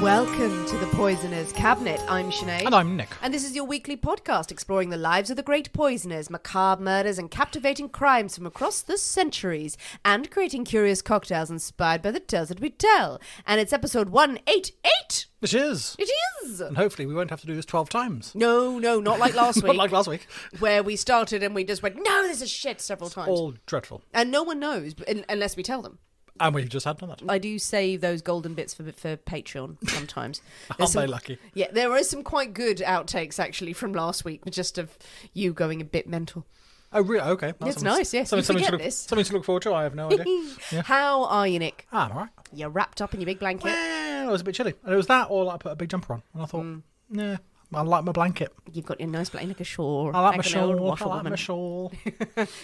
Welcome to the Poisoner's Cabinet. I'm Sinead. And I'm Nick. And this is your weekly podcast exploring the lives of the great poisoners, macabre murders, and captivating crimes from across the centuries, and creating curious cocktails inspired by the tales that we tell. And it's episode 188. It is. It is. And hopefully we won't have to do this 12 times. No, not like last week. Not like last week. Where we started and we just went, no, this is shit several times. All dreadful. And no one knows unless we tell them. And we just had done that. I do save those golden bits for Patreon sometimes. Aren't they lucky? Yeah, there is some quite good outtakes actually from last week, just of you going a bit mental. Oh, really? Okay. It's nice, yes. Something You to forget look, this. something to look forward to. I have no idea. Yeah. How are you, Nick? I'm all right. You're wrapped up in your big blanket. Well, it was a bit chilly. And it was that or I put a big jumper on. And I thought, yeah, I like my blanket. You've got your nice blanket, like a shawl. I like my an old shawl. I like washerwoman. my shawl.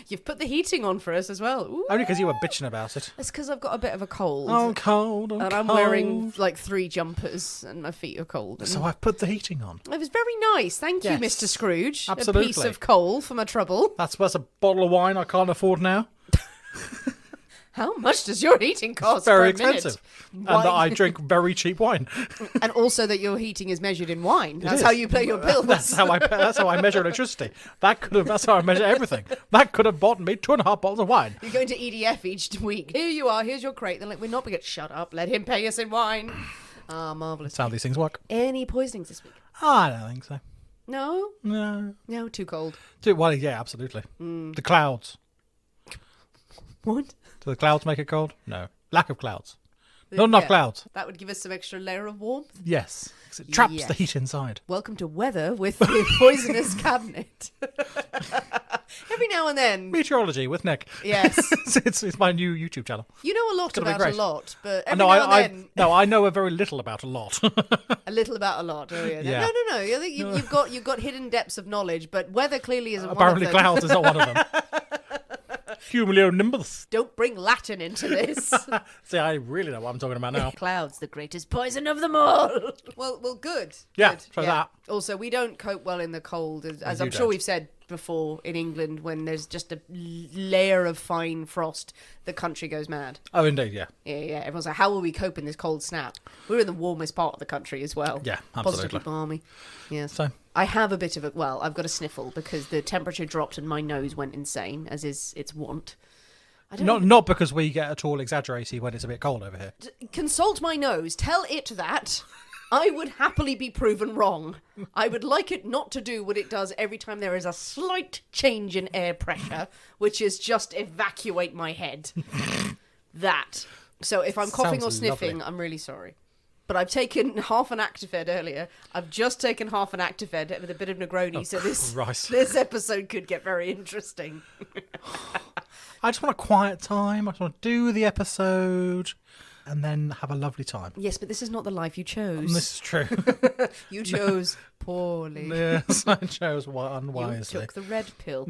You've put the heating on for us as well. Ooh. Only because you were bitching about it. It's because I've got a bit of a cold. I'm cold. and I'm wearing like 3 jumpers and my feet are cold. And So I've put the heating on. it was very nice. Thank you, Yes. Mr. Scrooge. Absolutely. A piece of coal for my trouble. That's a bottle of wine I can't afford now. How much does your heating cost? Very per minute? expensive. And that I drink very cheap wine. And also that your heating is measured in wine. That's is. how you pay your bills. That's how I measure electricity. That's how I measure everything. That could have bought me 2.5 bottles of wine. You're going to EDF each week. Here you are. Here's your crate. They're like, we're not going to shut up. Let him pay us in wine. Ah, marvellous. That's how these things work. Any poisonings this week? I don't think so. No? No. No, too cold. Well, yeah, absolutely. The clouds. What? Do the clouds make it cold? No. Lack of clouds. Not enough Yeah. clouds. That would give us some extra layer of warmth. Yes. 'Cause it traps Yes. the heat inside. Welcome to weather with the Poisoner's Cabinet. Every now and then. Meteorology with Nick. Yes. it's my new YouTube channel. You know a lot gonna be about a great. lot, but every No, now and then... I know a very little about a lot. A little about a lot. Oh yeah. Yeah. No. I think you've got hidden depths of knowledge, but weather clearly isn't Apparently one of them. clouds is not one of them. Cumulonimbus. Don't bring Latin into this. See, I really know what I'm talking about now. Clouds, the greatest poison of them all. Well, good. Yeah, Good. so that. Also, we don't cope well in the cold, as you I'm sure don't. we've said before in England. When there's just a layer of fine frost, the country goes mad. Oh, indeed, yeah. Yeah. Everyone's like, "How will we cope in this cold snap?" We're in the warmest part of the country as well. Yeah, Positively absolutely. balmy. Yes. So, I have a bit of a I've got a sniffle because the temperature dropped and my nose went insane, as is its wont. I don't not because we get at all exaggerated when it's a bit cold over here. consult my nose. Tell it that. I would happily be proven wrong. I would like it not to do what it does every time there is a slight change in air pressure, which is just evacuate my head. That. So if I'm coughing or Sounds sniffing, lovely. I'm really sorry. But I've taken half an Actifed earlier. I've just taken half an Actifed with a bit of Negroni, so Christ. this episode could get very interesting. I just want a quiet time. I just want to do the episode and then have a lovely time. Yes, but this is not the life you chose. And this is true. You chose poorly. Yes, I chose You unwisely. took the red pill.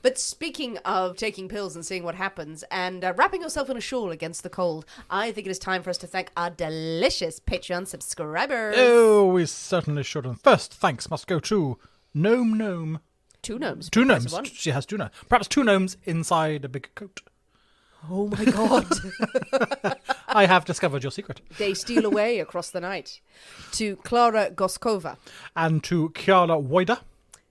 But speaking of taking pills and seeing what happens and wrapping yourself in a shawl against the cold, I think it is time for us to thank our delicious Patreon subscribers. Oh, we certainly shouldn't. First, thanks must go to Gnome. 2 gnomes. Two Price of gnomes. one. She has 2 gnomes. Perhaps 2 gnomes inside a big coat. Oh my god. I have discovered your secret. They steal away across the night. To Clara Goskova. And to Kiara Woida.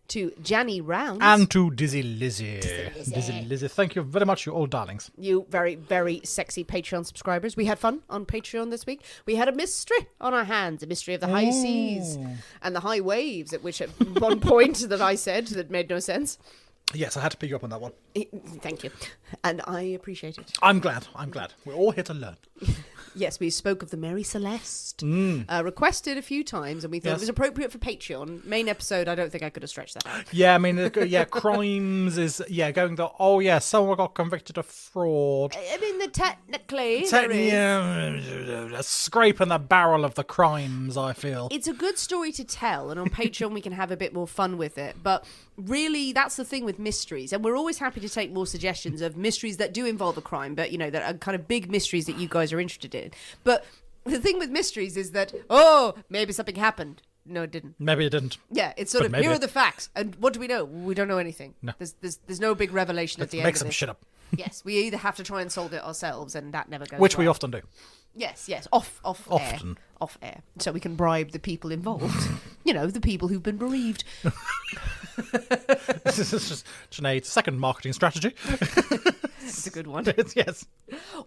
To Janny Rounds. And to Dizzy Lizzie. Dizzy Lizzie. Thank you very much, you old darlings. You very, very sexy Patreon subscribers. We had fun on Patreon this week. We had a mystery on our hands, a mystery of the high seas and the high waves, at which at one point that I said that made no sense. Yes, I had to pick you up on that one. Thank you. And I appreciate it. I'm glad. We're all here to learn. Yes, we spoke of the Mary Celeste. Requested a few times, and we thought Yes. it was appropriate for Patreon. Main episode, I don't think I could have stretched that out. Yeah, I mean, crimes is, going someone got convicted of fraud. I mean, technically, there is. Scraping the barrel of the crimes, I feel. It's a good story to tell, and on Patreon we can have a bit more fun with it. But really, that's the thing with mysteries, and we're always happy to take more suggestions of mysteries that do involve a crime, but that are kind of big mysteries that you guys are interested in. But the thing with mysteries is that maybe something happened. No, it didn't. Maybe it didn't. Yeah, it's sort But of maybe. here are the facts, and what do we know? We don't know anything. No. There's no big revelation at the end. Make of some this. shit up. Yes, we either have to try and solve it ourselves, and that never goes. Which we well. often do. Yes, off air. Often. off air so we can bribe the people involved. The people who've been bereaved. This is just Sinead's second marketing strategy. It's a good one. Yes.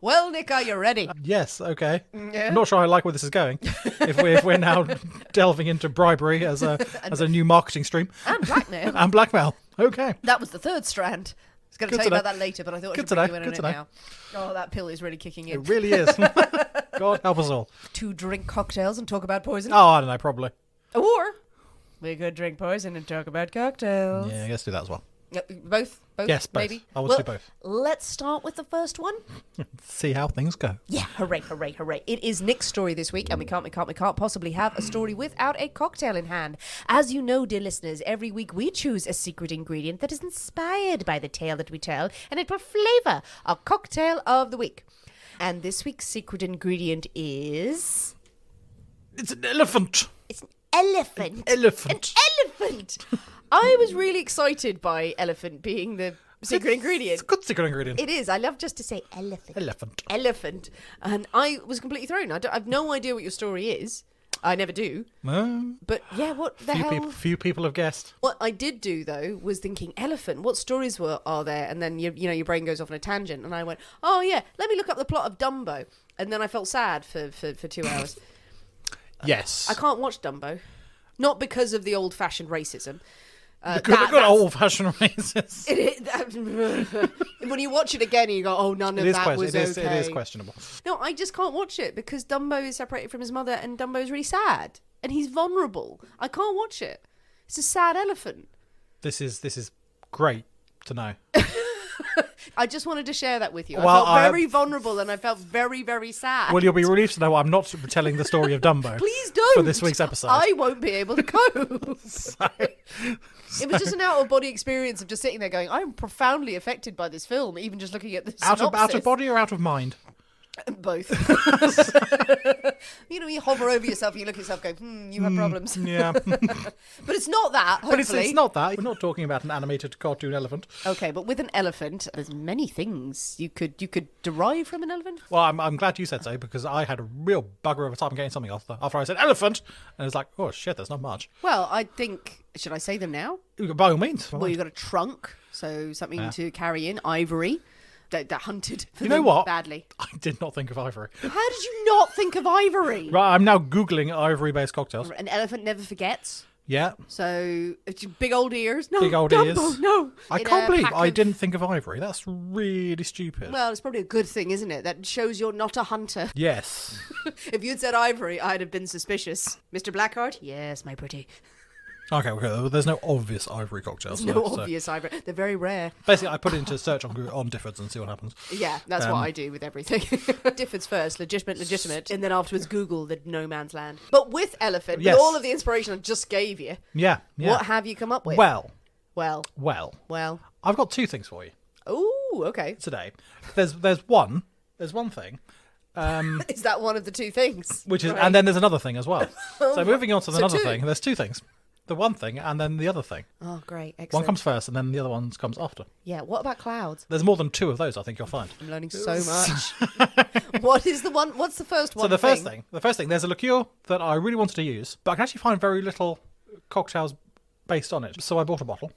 Well, Nick, are you ready? Yes, okay. Yeah. I'm not sure I like where this is going. If we're now delving into bribery as a new marketing stream. And blackmail. And blackmail. Okay. That was the third strand. I was going to Good tell to you about know. that later, but I thought I Good should to bring know. you in Good on to it know. now. Oh, that pill is really kicking in. It really is. God help us all. To drink cocktails and talk about poison. Oh, I don't know, probably. Or we could drink poison and talk about cocktails. Yeah, let's do that as well. Both? Yes, both. Maybe? I want to do both. Let's start with the first one. See how things go. Yeah, hooray, hooray, hooray. It is Nick's story this week, and we can't possibly have a story without a cocktail in hand. As you know, dear listeners, every week we choose a secret ingredient that is inspired by the tale that we tell, and it will flavour our cocktail of the week. And this week's secret ingredient is... It's an elephant. It's an elephant. Elephant. An elephant! I was really excited by elephant being the secret ingredient. It's a good secret ingredient. It is. I love just to say elephant. Elephant. Elephant. And I was completely thrown. I've no idea what your story is. I never do. But yeah, what the hell? Few people have guessed. What I did do though was thinking elephant. What stories are there? And then your brain goes off on a tangent, and I went, oh yeah, let me look up the plot of Dumbo. And then I felt sad for 2 hours. Yes. I can't watch Dumbo, not because of the old-fashioned racism. Because they've got old-fashioned races. When you watch it again, you go, "Oh, none of that was okay." It is questionable. No, I just can't watch it because Dumbo is separated from his mother, and Dumbo is really sad, and he's vulnerable. I can't watch it. It's a sad elephant. This is great to know. I just wanted to share that with you. Well, I felt very vulnerable, and I felt very, very sad. Well, you'll be relieved to know I'm not telling the story of Dumbo. Please don't. For this week's episode. I won't be able to cope. So- It was just an out-of-body experience of just sitting there going, I'm profoundly affected by this film, even just looking at the synopsis. out of body or out of mind? Both. You hover over yourself and you look at yourself going, you have problems. Yeah. But it's not that, hopefully. But it's not that. We're not talking about an animated cartoon elephant. Okay, but with an elephant, there's many things you could derive from an elephant. Well, I'm glad you said so, because I had a real bugger of a time getting something after I said elephant, and it was like, oh shit, there's not much. Well, I think, should I say them now? By all means. Well, you've got a trunk, so something to carry in, ivory. That hunted for You know them what? badly. I did not think of ivory. How did you not think of ivory? Right, I'm now Googling ivory-based cocktails. An elephant never forgets. Yeah. So, big old ears. No, Big old Dumbo, ears. no. I In can't a believe pack I of- didn't think of ivory. That's really stupid. Well, it's probably a good thing, isn't it? That shows you're not a hunter. Yes. If you'd said ivory, I'd have been suspicious. Mr. Blackheart? Yes, my pretty. Okay, there's no obvious ivory cocktails. No so obvious ivory. They're very rare. basically, I put it into search on Diffords and see what happens. Yeah, that's what I do with everything. Diffords first, legitimate, and then afterwards Google the no man's land. But with elephant, Yes. with all of the inspiration I just gave you, Yeah. what have you come up with? Well, Well. I've got two things for you Oh, okay. today. There's one thing. Is that one of the two things? Which is, Right. and then there's another thing as well. So moving on to So another two. thing, there's two things. The one thing and then the other thing. Oh, great. Excellent. One comes first and then the other one comes after. Yeah, what about clouds? There's more than two of those, I think you'll find. I'm learning so much. What is the one? What's the first one? So the first thing, there's a liqueur that I really wanted to use, but I can actually find very little cocktails based on it. So I bought a bottle.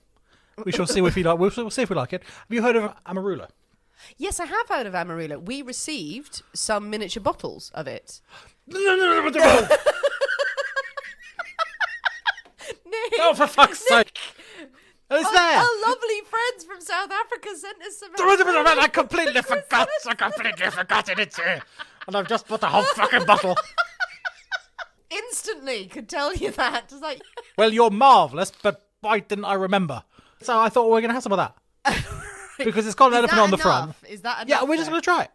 We shall see if we like. We'll see if we like it. Have you heard of Amarula? Yes, I have heard of Amarula. We received some miniature bottles of it. Nick, Oh, for fuck's sake! It's there. our lovely friends from South Africa sent us some. I completely forgot it. It's here, and I've just bought a whole fucking bottle. Instantly could tell you that. It's like, Well, you're marvellous, but why didn't I remember? So I thought we're going to have some of that. Because it's got an is elephant that on the enough? front. Is that enough? Yeah, we're just then? going to try it.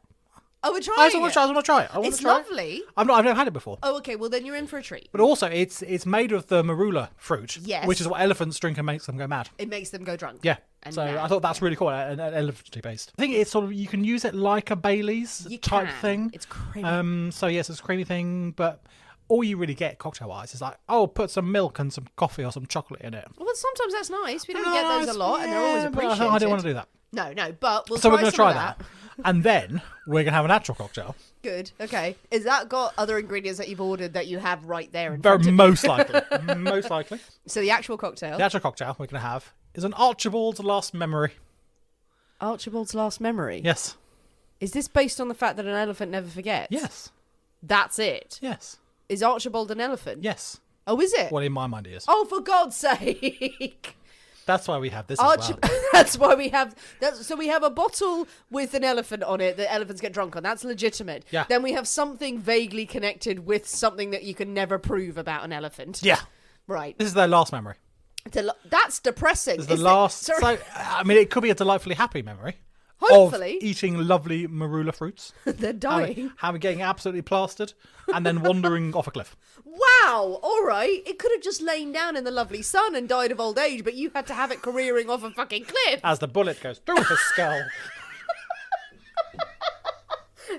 Oh, we're trying I just want it. to try it. I want It's to try lovely. it. I've never had it before. Oh, okay. Well, then you're in for a treat. But also, it's made of the marula fruit, Yes. which is what elephants drink and makes them go mad. It makes them go drunk. Yeah. And So mad. I thought that's really cool, an elephant based. I think it's sort of, you can use it like a Bailey's You type can. thing. It's creamy. So yes, it's a creamy thing, but all you really get cocktail wise is like, oh, put some milk and some coffee or some chocolate in it. Well, sometimes that's nice. We don't get those a lot, and they're always but appreciated. I don't want to do that. No, but we'll So try we're going to some try of that. And then we're going to have an actual cocktail. Good. Okay. Is that got other ingredients that you've ordered that you have right there in front of you? Most likely. Most likely. So the actual cocktail. The actual cocktail we're going to have is an Archibald's Last Memory. Archibald's Last Memory? Yes. Is this based on the fact that an elephant never forgets? Yes. That's it? Yes. Is Archibald an elephant? Yes. Oh, is it? Well, in my mind, it is. Oh, for God's sake. That's why we have this as well. That's why we have... So we have a bottle with an elephant on it that elephants get drunk on. That's legitimate. Yeah. Then we have something vaguely connected with something that you can never prove about an elephant. Yeah. Right. This is their last memory. That's depressing. This is the last... Sorry. So, I mean, it could be a delightfully happy memory. Hopefully. Of eating lovely marula fruits. They're dying. Having getting absolutely plastered and then wandering off a cliff. Wow, all right. It could have just lain down in the lovely sun and died of old age, but you had to have it careering off a fucking cliff. As the bullet goes through his skull.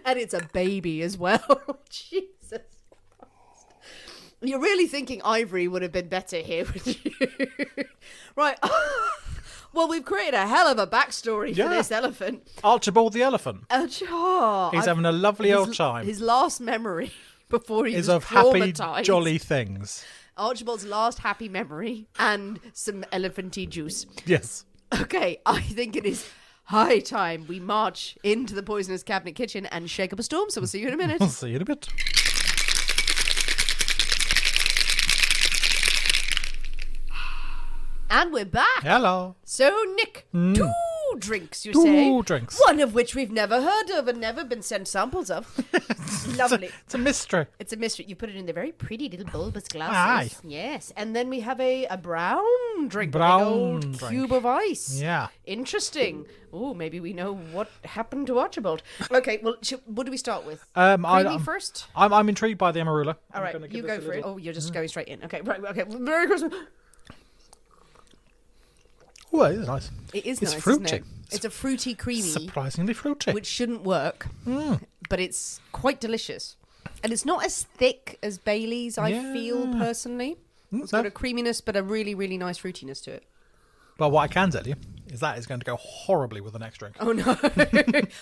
And it's a baby as well. Jesus Christ. You're really thinking Ivory would have been better here, would you? Right. Well, we've created a hell of a backstory for this elephant. Archibald the elephant. He's having a lovely old time. His last memory before he is was of happy, traumatized. jolly things. Archibald's last happy memory and some elephanty juice. Yes. Okay, I think it is high time we march into the Poisonous Cabinet kitchen and shake up a storm, so we'll see you in a minute. I'll see you in a bit. And we're back. Hello. So, Nick, 2 drinks, you Two say? drinks. One of which we've never heard of and never been sent samples of. Lovely. It's a mystery. It's a mystery. You put it in the very pretty little bulbous Aye. glasses. Yes. And then we have a brown drink. Brown a big old drink. cube of ice. Yeah. Interesting. Oh, maybe we know what happened to Archibald. Okay, well, what do we start with? I'm First? I'm intrigued by the Amarula. All right, you go for it. Oh, you're just going straight in. Okay, right, okay. Merry Christmas. Oh, it is nice. It is It's nice, fruity. isn't it? It's a fruity, creamy, Surprisingly fruity. which shouldn't work, but it's quite delicious. And it's not as thick as Bailey's, I feel, personally. It's got a creaminess, but a really, really nice fruitiness to it. But what I can tell you is that is going to go horribly with the next drink. Oh, no.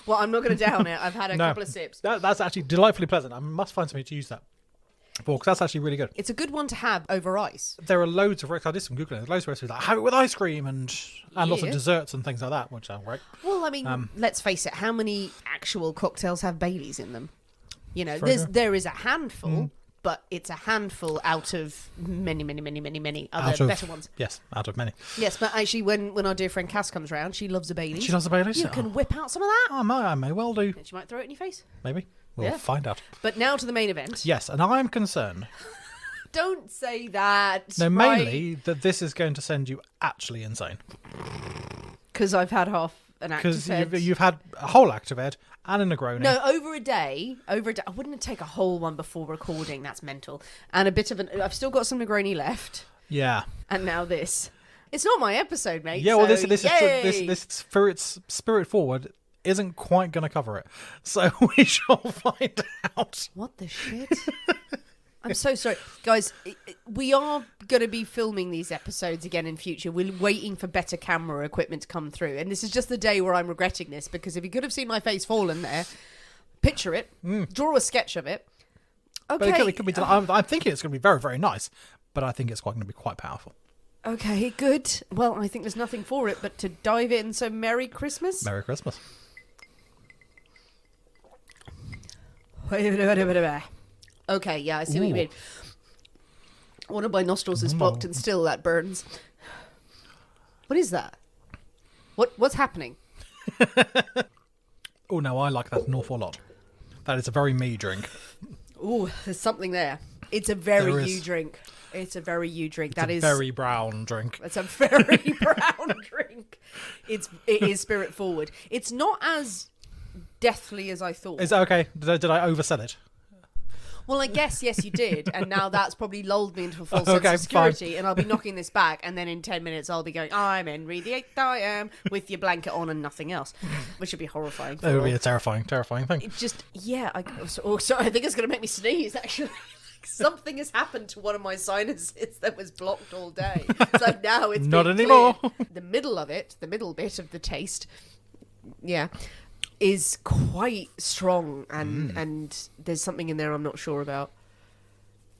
Well, I'm not going to down it. I've had a couple of sips. That's actually delightfully pleasant. I must find something to use that for, because that's actually really good. It's a good one to have over ice. There are loads of recipes. I did some Googling. There's loads of recipes like have it with ice cream and lots of desserts and things like that, which sound great. Well, I mean, let's face it. How many actual cocktails have Baileys in them? You know, Very there is a handful, but it's a handful out of many, many, many, many, many other better ones. Yes, out of many. Yes, but actually, when our dear friend Cass comes round, she loves a Baileys. She loves the Baileys? You can whip out some of that. I may well do. And she might throw it in your face. Maybe. We'll find out. But now to the main event. Yes, and I'm concerned. Don't say that. No, mainly that this is going to send you actually insane. Because I've had half an Because Actifed. you've had a whole Actived and a Negroni. No, over a day. I wouldn't take a whole one before recording. That's mental. And a bit of I've still got some Negroni left. Yeah. And now this. It's not my episode, mate. Yeah, well, so this for its spirit forward isn't quite going to cover it. So we shall find out. What the shit? I'm so sorry. Guys, we are going to be filming these episodes again in future. We're waiting for better camera equipment to come through. And this is just the day where I'm regretting this, because if you could have seen my face fallen there, picture it, draw a sketch of it. Okay. But it could be. I'm thinking it's going to be very, very nice, but I think it's going to be quite powerful. Okay, good. Well, I think there's nothing for it but to dive in. So, Merry Christmas. Merry Christmas. Okay, yeah, I see what you mean. One of my nostrils is blocked and still that burns. What is that? What's happening? Oh, no, I like that an awful lot. That is a very me drink. Oh, there's something there. It's a very There you is. drink. It's a very you drink. It's a very brown drink. It's a very brown drink. It is spirit forward. It's not as deathly as I thought. Is that okay? Did I oversell it? Well, I guess, yes, you did. And now that's probably lulled me into a false sense Okay, of security. And I'll be knocking this back. And then in 10 minutes, I'll be going, I'm Henry the Eighth, I am, with your blanket on and nothing else. Which would be horrifying. That would be a terrifying, terrifying thing. It just, yeah. Sorry, I think it's going to make me sneeze, actually. Something has happened to one of my sinuses that was blocked all day. So now it's Not being anymore. cleared. The middle of it, the middle bit of the taste. Yeah. is quite strong, and there's something in there I'm not sure about.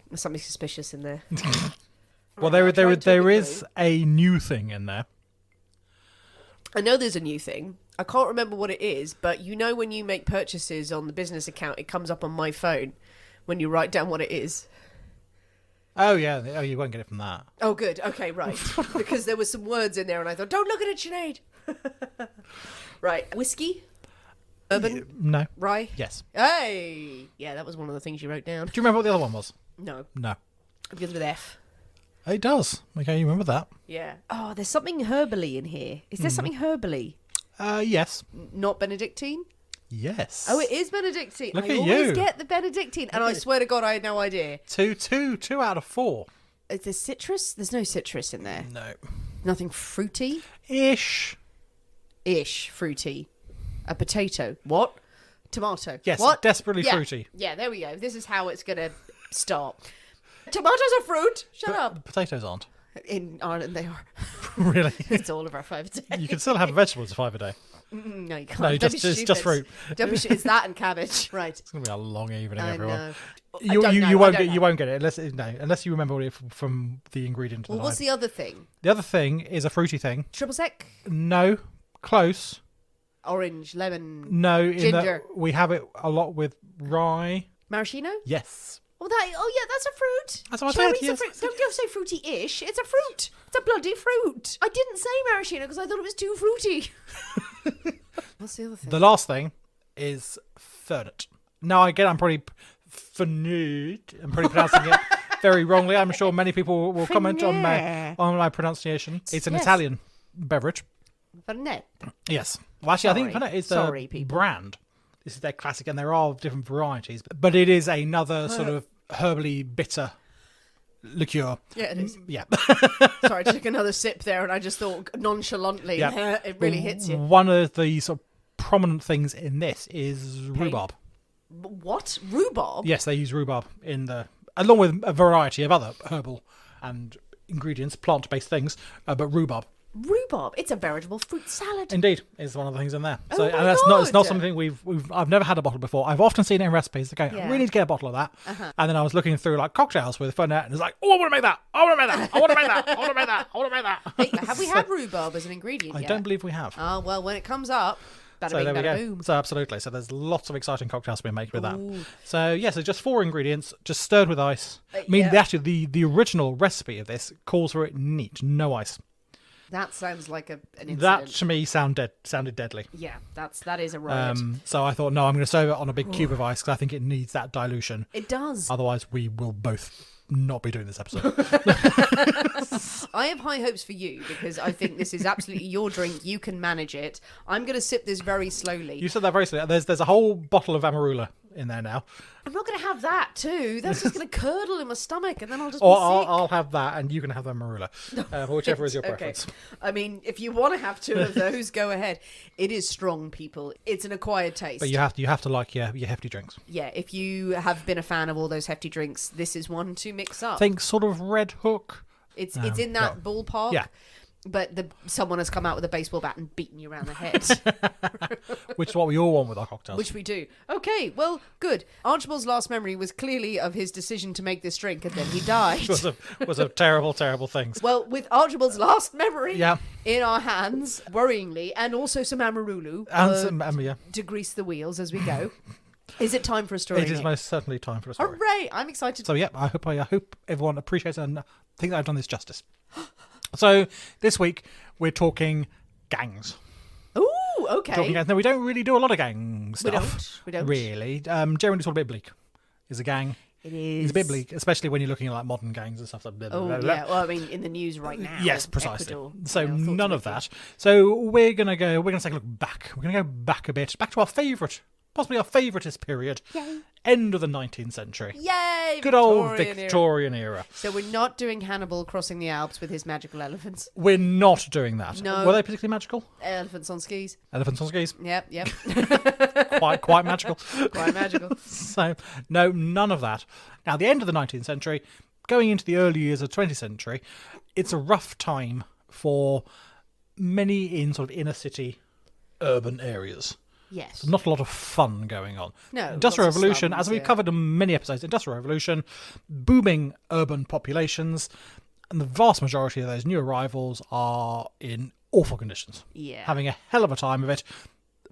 There's something suspicious in there. Well, Right, there is a new thing in there. I know there's a new thing. I can't remember what it is, but you know when you make purchases on the business account, it comes up on my phone when you write down what it is. Oh, yeah. Oh, you won't get it from that. Oh, good. Okay, right. Because there were some words in there, and I thought, don't look at it, Sinead. Right. Whiskey? Urban? No. Rye? Yes. Hey! Yeah, that was one of the things you wrote down. Do you remember what the other one was? No. No. It begins with F. It does. Okay, you remember that. Yeah. Oh, there's something herbally in here. Is there something herbally? Yes. Not Benedictine? Yes. Oh, it is Benedictine. Look I at always you. get the Benedictine, and I swear to God, I had no idea. Two out of 4. Is there citrus? There's no citrus in there. No. Nothing fruity? Ish. Ish fruity. A potato. What? Tomato. Yes, What? desperately Yeah. fruity. Yeah, there we go. This is how it's going to start. Tomatoes are fruit. Shut up. Potatoes aren't. In Ireland, they are. Really? It's all of our five a day. You can still have vegetables for 5 a day. No, you can't. No, Don't be just stupid. fruit. Don't be it's that and cabbage. Right. It's going to be a long evening, I everyone. know. You I don't know, you I won't don't get know. you won't get it unless you remember it from the ingredient. Well, of what's the other thing? the other thing is a fruity thing. Triple sec? No, close. Orange, lemon, No, in Ginger. that we have it a lot with rye. maraschino? Yes. Oh, yeah, that's a fruit. That's what I said, Cherry's a yes. fruit. Don't say fruity-ish. It's a fruit. It's a bloody fruit. I didn't say maraschino because I thought it was too fruity. What's the other thing? The last thing is fernet. Now, again, I'm probably I'm probably pronouncing it very wrongly. I'm sure many people will comment on my pronunciation. It's an Yes. Italian beverage. Fernet. Yes. Well, actually, I think Sorry. Fernet is Sorry, the people. brand. This is their classic, and there are different varieties. But it is another sort of herbally bitter liqueur. Yeah, it is. Yeah. Sorry, I took another sip there and I just thought nonchalantly, Yeah. it really hits you. One of the sort of prominent things in this is rhubarb. What? Rhubarb? Yes, they use rhubarb along with a variety of other herbal and ingredients, plant-based things, but rhubarb. Rhubarb? It's a veritable fruit salad. Indeed, is one of the things in there. Oh my and that's not it's not God. something I've never had a bottle before. I've often seen it in recipes. They go, Yeah. we need to get a bottle of that. And then I was looking through like cocktails with Fernet, and it's like, oh, I want to make that. I want to make that. I want to make that. I want to make that. I want to make that. Hey, have we had rhubarb as an ingredient I yet? don't believe we have. Oh, well, when it comes up, bada So bing, there we bada go. boom. So absolutely. So there's lots of exciting cocktails being made with that. Ooh. So yeah, so just 4 ingredients, just stirred with ice. I mean, yeah. actually, the original recipe of this calls for it neat, no ice. That sounds like an incident. That to me sounded deadly. Yeah, that is a riot. So I thought, no, I'm going to serve it on a big cube of ice because I think it needs that dilution. It does. Otherwise, we will both not be doing this episode. I have high hopes for you because I think this is absolutely your drink. You can manage it. I'm going to sip this very slowly. You said that very slowly. There's a whole bottle of Amarula in there now. I'm not going to have that too. That's just going to curdle in my stomach and then I'll just Or be sick. I'll have that and you can have the Amarula. Whichever is your Okay. preference. I mean, if you want to have 2 of those, go ahead. It is strong, people. It's an acquired taste. But you have to like your hefty drinks. Yeah, if you have been a fan of all those hefty drinks, this is one to mix up. Think sort of Red Hook. It's in that ballpark. Yeah. But someone has come out with a baseball bat and beaten you around the head, Which is what we all want with our cocktails. which we do. Okay, well, good. Archibald's last memory was clearly of his decision to make this drink, and then he died. was a terrible, terrible thing. Well, with Archibald's last memory Yeah. in our hands, worryingly, and also some Amarulu Yeah. to grease the wheels as we go, is it time for a story? It is Nick? most certainly time for a story. Hooray! I'm excited. So yeah, I hope everyone appreciates and think that I've done this justice. So this week we're talking gangs. Ooh, okay. Talking gangs. Now we don't really do a lot of gang stuff. We don't. Really. Generally it's all a bit bleak. Is a gang. It is. It's a bit bleak, especially when you're looking at like modern gangs and stuff. Like blah, blah, Oh, blah, blah. yeah. Well, I mean, in the news right now. Yes, precisely. Ecuador, So you know, thoughts none of making. that. So we're gonna take a look back. We're gonna go back a bit, back to our favourite, possibly our favouriteest period, end of the 19th century. Yay! Good old Victorian era. Victorian era. So we're not doing Hannibal crossing the Alps with his magical elephants. We're not doing that. No. Were they particularly magical? Elephants on skis. Elephants on skis. Yep. Quite magical. Quite magical. So, no, none of that. Now, the end of the 19th century, going into the early years of the 20th century, it's a rough time for many in sort of inner city urban areas. Yes. So not a lot of fun going on. No, Industrial lots of Revolution, slums, as we've yeah. covered in many episodes, Industrial Revolution, booming urban populations, and the vast majority of those new arrivals are in awful conditions. Yeah. Having a hell of a time of it.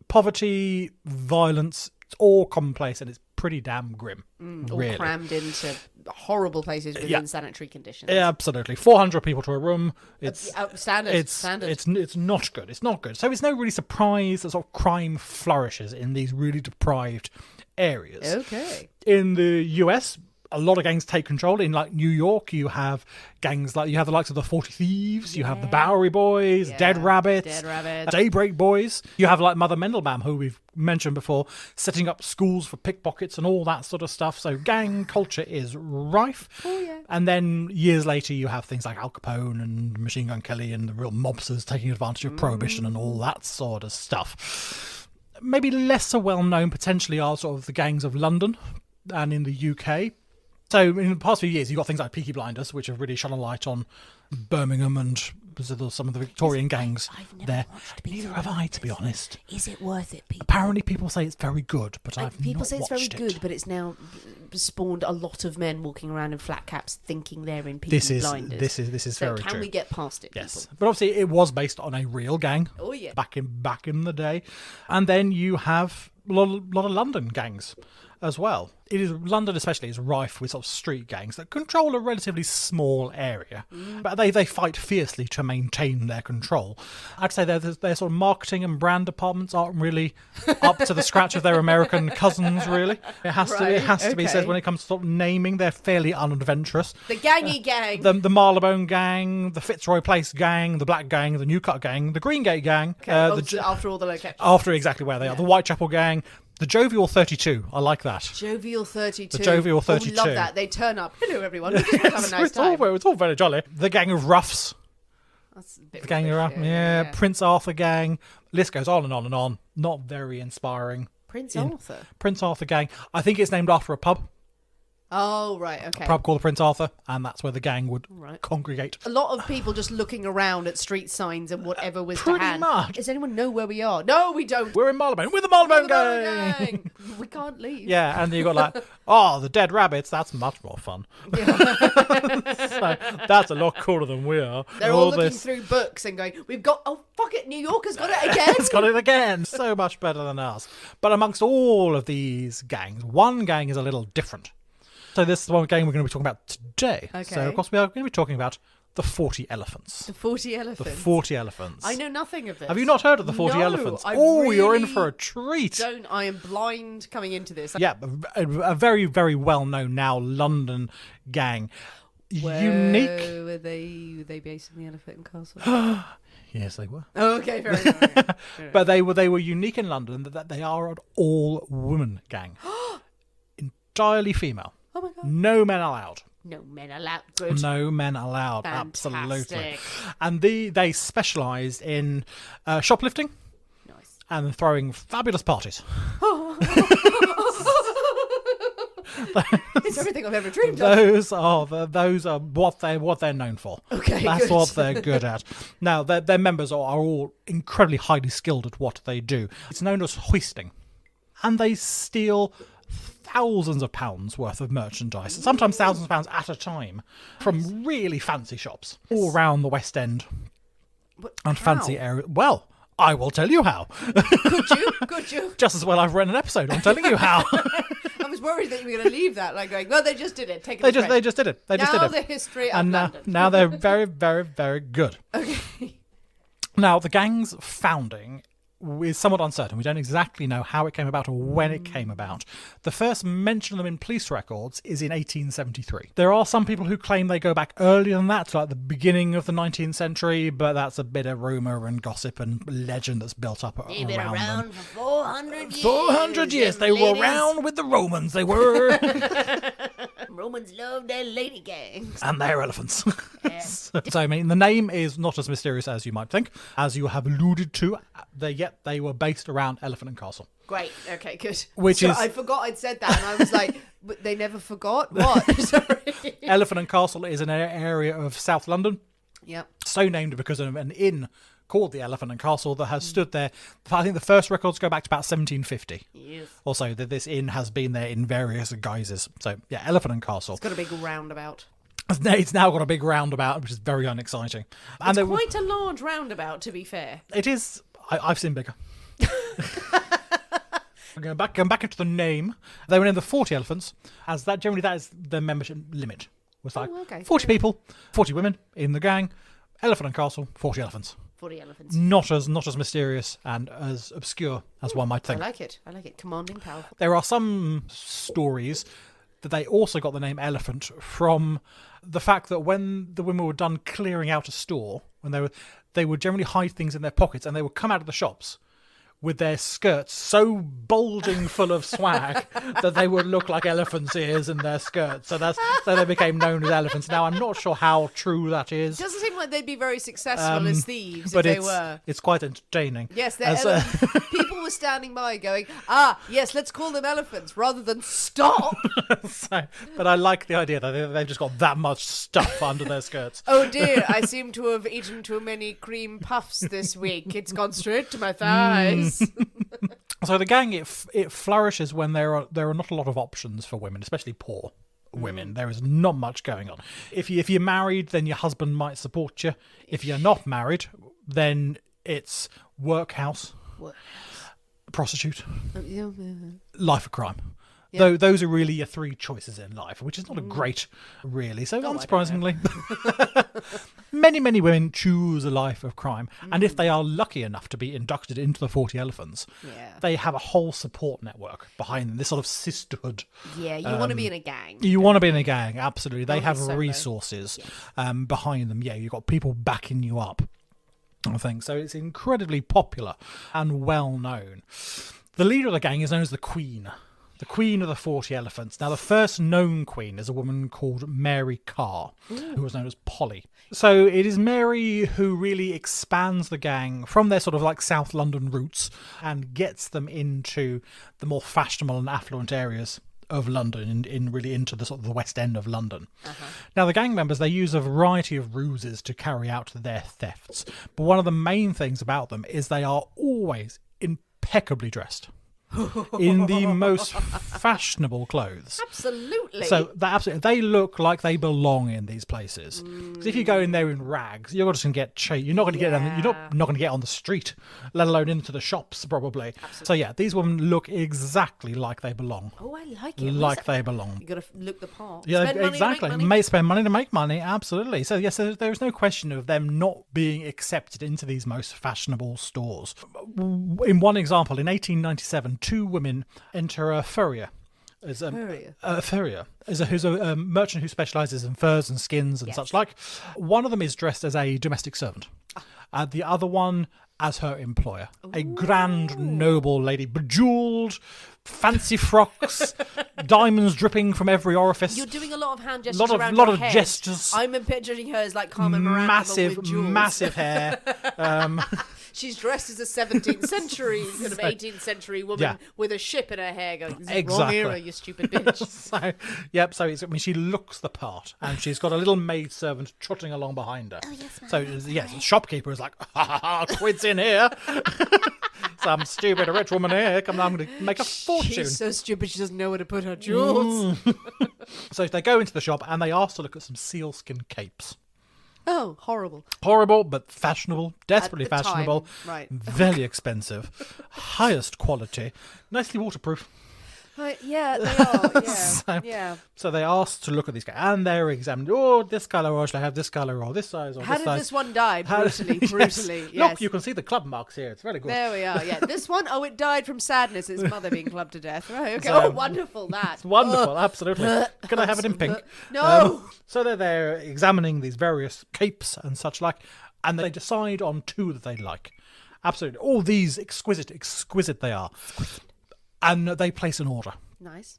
Poverty, violence, it's all commonplace, and it's pretty damn grim. All really. crammed into horrible places with Yeah. unsanitary conditions. Yeah, absolutely. 400 people to a room. It's Standard. it's not good. It's not good. So it's no really surprise that sort of crime flourishes in these really deprived areas. Okay. In the US, a lot of gangs take control. In like New York, you have gangs like you have the likes of the 40 Thieves, you have the Bowery Boys, Yeah. Dead Rabbits, Dead Rabbits. Daybreak Boys. You have like Mother Mendelbaum, who we've mentioned before, setting up schools for pickpockets and all that sort of stuff. So gang culture is rife. Oh, yeah. And then years later, you have things like Al Capone and Machine Gun Kelly and the real mobsters taking advantage of prohibition and all that sort of stuff. Maybe lesser well known potentially are sort of the gangs of London and in the UK. So in the past few years, you've got things like Peaky Blinders, which have really shone a light on Birmingham and some of the Victorian gangs I've never there. watched Peaky Neither have I, to be honest. Is it worth it, people? Apparently, people say it's very good, but I've People not say it's watched very it. good, but it's now spawned a lot of men walking around in flat caps thinking they're in Peaky This is Blinders. this is So very can true. we get past it, Yes, people? but obviously it was based on a real gang. Oh, yeah. back in the day, and then you have a lot of London gangs as well. London especially is rife with sort of street gangs that control a relatively small area, but they fight fiercely to maintain their control. I'd say their sort of marketing and brand departments aren't really up to the scratch of their American cousins. Really, it has to be said okay. when it comes to sort of naming, they're fairly unadventurous. The gangy gang. The Marylebone Gang, the Fitzroy Place Gang, the Black Gang, the Newcut Gang, the Greengate Gang, After all the locations. after exactly where they are, the Whitechapel Gang, the Jovial 32. I like that. Jovial 32. The Jovial 32. Oh, love that. They turn up. Hello, everyone. We just want to have a nice it's, all, time. it's all very jolly. The Gang of Roughs. That's a bit The Gang of rubbish, Roughs. Yeah. Prince Arthur Gang. List goes on and on and on. Not very inspiring. Prince Arthur. Prince Arthur Gang. I think it's named after a pub. Oh, right. Okay. A pub called the Prince Arthur, and that's where the gang would Right. congregate. A lot of people just looking around at street signs and whatever was Pretty to hand. much. Does anyone know where we are? No, we don't. We're in Marylebone. We're the Marylebone Gang. Gang. We can't leave. Yeah, and then you got like, the Dead Rabbits. That's much more fun. So that's a lot cooler than we are. They're all looking through books and going, "We've got. Oh, fuck it! New York has got it again." It's got it again. So much better than us. But amongst all of these gangs, one gang is a little different. So this is the one gang we're going to be talking about today. Okay. So of course we are going to be talking about the 40 Elephants. The 40 The elephants. 40 Elephants. I know nothing of this. Have you not heard of the 40 No, Elephants? I You're in really for a treat. Don't. I am blind coming into this. Yeah, a very, very well-known now London gang. Where Unique. were they based in the Elephant and Castle? Yes, they were. Oh, okay, fair enough. But they were unique in London that they are an all-woman gang. Entirely female. Oh my god. No men allowed. No men allowed. Good. No men allowed. Fantastic. Absolutely. And they specialised in shoplifting Nice. and throwing fabulous parties. It's everything I've ever dreamed of. Those are what they're known for. Okay, that's good. what they're good at. Now their members are all incredibly highly skilled at what they do. It's known as hoisting, and they steal thousands of pounds worth of merchandise, sometimes thousands of pounds at a time, from really fancy shops all around the West End and fancy areas. Well, I will tell you how. Could you? Just as well I've written an episode on telling you how. I was worried that you were going to leave that, like going, well, they just did it. Take it They as just read. did it. They just now did it. the history of And London. now they're very, very, very good. Okay. Now, the gang's founding is somewhat uncertain. We don't exactly know how it came about or when it came about. The first mention of them in police records is in 1873. There are some people who claim they go back earlier than that, to like the beginning of the 19th century, but that's a bit of rumour and gossip and legend that's built up They've been around them. around for 400 years. 400 years. them They were ladies. around with the Romans. They were. Romans love their lady gangs. And they're elephants. So, I mean, the name is not as mysterious as you might think. As you have alluded to, they were based around Elephant and Castle. Great. Okay, good. Which is- I forgot I'd said that, and I was like, but they never forgot? What? Sorry. Elephant and Castle is an area of South London, Yep. so named because of an inn called the Elephant and Castle that has stood there. I think the first records go back to about 1750. Yes. Also, that this inn has been there in various guises. So, yeah, Elephant and Castle. It's got a big roundabout. It's now got a big roundabout, which is very unexciting. And It's quite a large roundabout, to be fair. it is. I've seen bigger. Going back into the name, they were named the 40 Elephants, as that is the membership limit. It was like okay. 40 people, 40 women in the gang, Elephant and Castle, 40 elephants. 40 elephants. Not as mysterious and as obscure as one might I think. like it. Commanding, powerful. There are some stories that they also got the name Elephant from the fact that when the women were done clearing out a store, when they would generally hide things in their pockets, and they would come out of the shops with their skirts so bulging full of swag that they would look like elephants' ears in their skirts. So they became known as elephants. Now, I'm not sure how true that is. It doesn't seem like they'd be very successful as thieves but if they were. it's quite entertaining. Yes, people were standing by going, yes, let's call them elephants rather than stop. But I like the idea that they've just got that much stuff under their skirts. Oh dear, I seem to have eaten too many cream puffs this week. It's gone straight to my thighs. So the gang, it flourishes when there are not a lot of options for women, especially poor women. There is not much going on. If you're married, then your husband might support you. If you're not married, then it's workhouse, prostitute, life of crime. Yeah. Those are really your three choices in life, which is not a great, really. So unsurprisingly, many women choose a life of crime. And if they are lucky enough to be inducted into the 40 Elephants, they have a whole support network behind them, this sort of sisterhood. Yeah, you want to be in a gang. You want to be in a gang, absolutely. They have solo. resources behind them. Yeah, you've got people backing you up, I think. So it's incredibly popular and well known. The leader of the gang is known as the Queen. The Queen of the 40 Elephants. Now, the first known queen is a woman called Mary Carr, who was known as Polly. So it is Mary who really expands the gang from their sort of like South London roots and gets them into the more fashionable and affluent areas of London, really into the sort of the West End of London. Now, the gang members, they use a variety of ruses to carry out their thefts. But one of the main things about them is they are always impeccably dressed. In the most fashionable clothes. Absolutely. So they look like they belong in these places. Because if you go in there in rags, you're just going to get chased. You're not going to get you're not going to get on the street, let alone into the shops probably. Absolutely. So yeah, these women look exactly like they belong. Oh, I like it. Like they belong. You got to look the part. Yeah, spend exactly. Money to make money. Spend money to make money. Absolutely. So yes, there is no question of them not being accepted into these most fashionable stores. In one example, in 1897. 2 women enter a furrier. Who's a merchant who specialises in furs and skins and such like. One of them is dressed as a domestic servant. The other one as her employer. Ooh. A grand, noble lady, bejewelled, fancy frocks, diamonds dripping from every orifice. You're doing a lot of hand gestures around lot her of head. gestures. I'm picturing her as like Carmen Miranda with jewels. Massive hair. She's dressed as a 17th century, kind of 18th century woman with a ship in her hair going, wrong era, you stupid bitch. So she looks the part, and she's got a little maid servant trotting along behind her. Oh, yes, ma'am. So, yes, the shopkeeper is like, quid's in here. Some stupid rich woman here. Come on, I'm going to make a fortune. She's so stupid she doesn't know where to put her jewels. So they go into the shop, and they ask to look at some sealskin capes. Oh, horrible. Horrible, but fashionable. Desperately fashionable. Time. Right. Very expensive. Highest quality. Nicely waterproof. Yeah, they are. Yeah. So they asked to look at these guys, and they're examined. Oh, this colour, or should I have this colour, or this size, or How this size? How did this one die? Brutally. Yes. Yes. Look, you can see the club marks here. It's very good. There we are. Yeah, this one, it died from sadness. Its mother being clubbed to death. Right. Okay. Wonderful that. It's wonderful. Absolutely. Can I have it in pink? No. So they're there examining these various capes and such like, and they decide on 2 that they like. Absolutely. All these exquisite they are. And they place an order. Nice.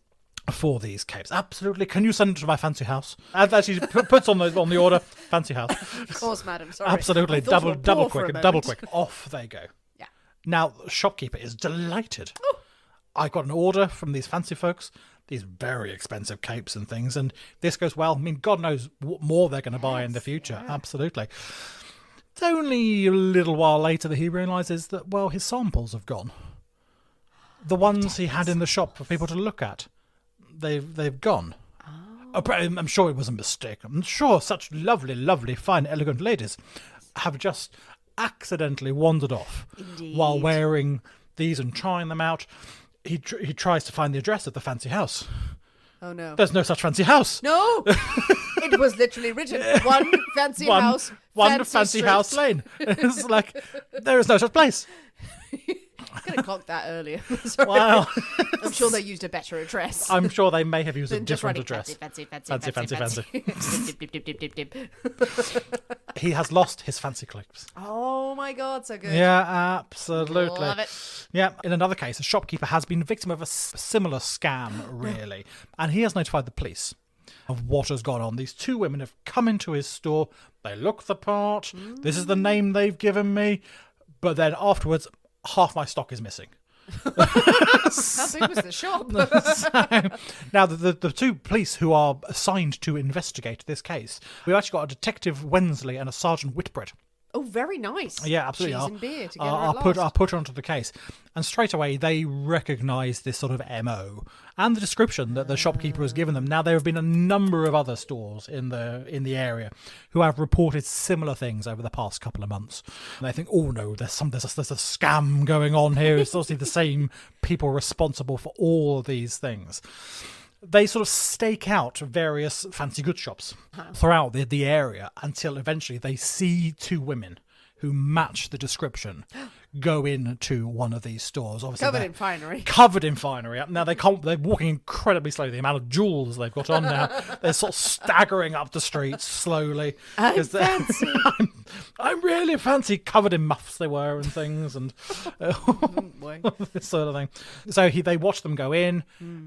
For these capes. Absolutely. Can you send it to my fancy house? And actually puts on the order, fancy house. Of course, madam. Sorry. Absolutely. Double quick. Off they go. Yeah. Now, the shopkeeper is delighted. Oh. I got an order from these fancy folks, these very expensive capes and things, and this goes well. I mean, God knows what more they're going to buy in the future. Yeah. Absolutely. It's only a little while later that he realises that, well, his samples have gone. The ones he had in the shop for people to look at, they've gone. I'm sure it was a mistake. I'm sure such lovely, lovely, fine, elegant ladies have just accidentally wandered off while wearing these and trying them out. He tries to find the address of the fancy house. Oh, no. There's no such fancy house. No! It was literally written, one fancy house, one fancy street. house lane. It's like, there is no such place. Could have clocked that earlier. Sorry. Wow. I'm sure they used a better address. I'm sure they may have used a Than just different writing address. Fancy. Dip, dip, dip, dip, dip. He has lost his fancy clothes. Oh my God, so good. Yeah, absolutely. Love it. Yeah, in another case, a shopkeeper has been victim of a similar scam, really, and he has notified the police of what has gone on. These two women have come into his store, they look the part, this is the name they've given me, but then afterwards, half my stock is missing. How big was the shop? Now, the two police who are assigned to investigate this case, we've actually got a Detective Wensley and a Sergeant Whitbread. Oh, very nice. Yeah, absolutely. Cheese and beer together I'll at last. put her onto the case. And straight away, they recognise this sort of MO and the description that the shopkeeper has given them. Now, there have been a number of other stores in the area who have reported similar things over the past couple of months. And they think, oh no, there's a scam going on here. It's obviously the same people responsible for all of these things. They sort of stake out various fancy goods shops throughout the area until eventually they see two women who match the description go into one of these stores. Obviously, Covered in finery. Covered in finery. Now they're walking incredibly slowly. The amount of jewels they've got on now, they're sort of staggering up the streets slowly. I'm fancy. I'm really fancy. Covered in muffs they were and things and this sort of thing. So they watch them go in,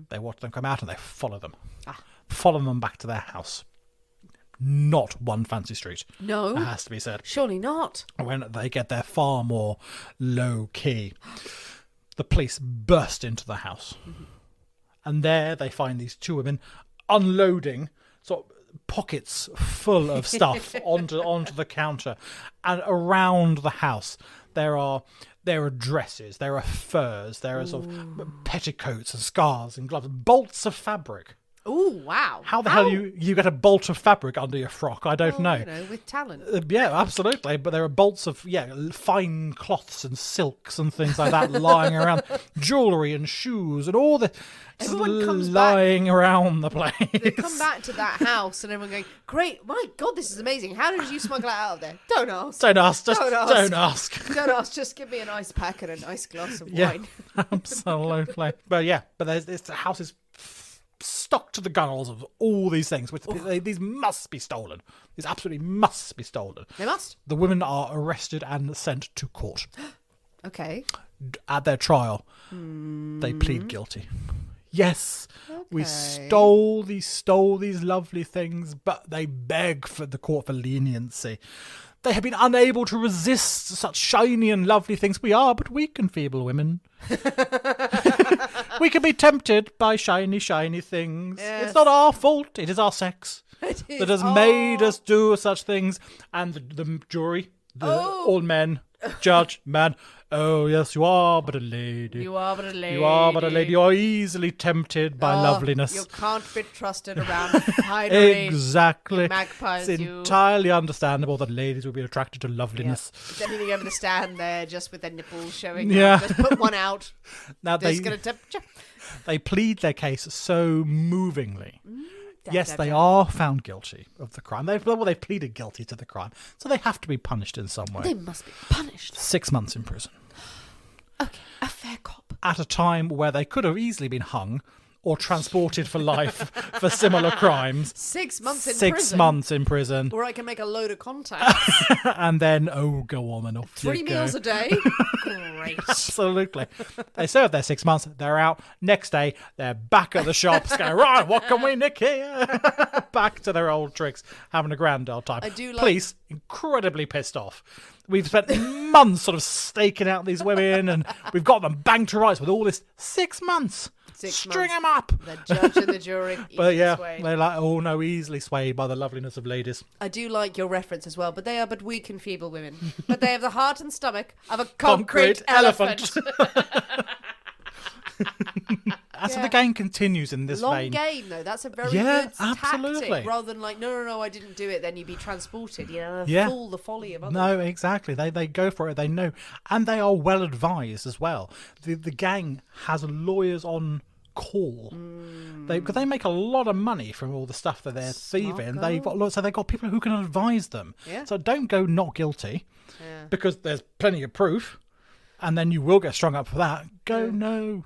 they watch them come out, and they follow them. Follow them back to their house. Not one fancy street. No. It has to be said. Surely not. When they get there far more low key, the police burst into the house. And there they find these two women unloading sort of pockets full of stuff onto the counter. And around the house there are dresses, there are furs, there are sort of petticoats and scarves and gloves, bolts of fabric. Oh, wow. How the hell you get a bolt of fabric under your frock? I don't know. You know, with talent. Yeah, absolutely. But there are bolts of fine cloths and silks and things like that lying around, jewellery and shoes and all the Everyone comes lying around the place. They come back to that house and everyone going, great, my God, this is amazing. How did you smuggle it out of there? Don't ask. Don't ask. Just Don't don't ask. Don't ask. Just give me a nice pack and a nice glass of Yeah, wine. absolutely. But the house is stocked to the gunnels of all these things, which these must be stolen. These absolutely must be stolen. They must. The women are arrested and sent to court. Okay. At their trial, they plead guilty. Yes, we stole these lovely things, but they beg for the court for leniency. They have been unable to resist such shiny and lovely things. We are but weak and feeble women. We can be tempted by shiny, shiny things. Yes. It's not our fault. It is our sex that has made us do such things. And the jury, all men, judge, man. Oh, yes, you are but a lady. You are but a lady. You are but a lady. You are easily tempted by loveliness. You can't be trusted around finery. Exactly. Magpies, it's you. entirely understandable that ladies will be attracted to loveliness. Is anything over to stand there just with their nipples showing? Yeah. Just put one out. Now Just gonna temperature. they plead their case so movingly. Yes, they are found guilty of the crime. They've pleaded guilty to the crime, so they have to be punished in some way. They must be punished. 6 months in prison. Okay, a fair cop. At a time where they could have easily been hung or transported for life for similar crimes. 6 months in prison. 6 months in prison. Or I can make a load of contacts. And then, go on and off 3 you go. meals a day. Great. Absolutely. They serve their 6 months, they're out. Next day, they're back at the shops going, right, what can we nick here? Back to their old tricks, having a grand old time. I do like- Police, incredibly pissed off. We've spent months sort of staking out these women and we've got them banged to rights with all this 6 months. String months. them up. The judge and the jury. But easily yeah, swayed. they're like, oh no, easily swayed by the loveliness of ladies. I do like your reference as well, but they are but weak and feeble women. But they have the heart and stomach of a concrete elephant. And so the game continues in this Long vein. game, though. That's a very Yeah, good absolutely. tactic. Rather than like, no, I didn't do it. Then you'd be transported. You know, Yeah. fool the folly of others. No, exactly. They go for it. They know, and they are well advised as well. The gang has lawyers on call. Because they make a lot of money from all the stuff that they're thieving. They've got people who can advise them. Yeah. So don't go not guilty, Yeah. because there's plenty of proof, and then you will get strung up for that. Go no.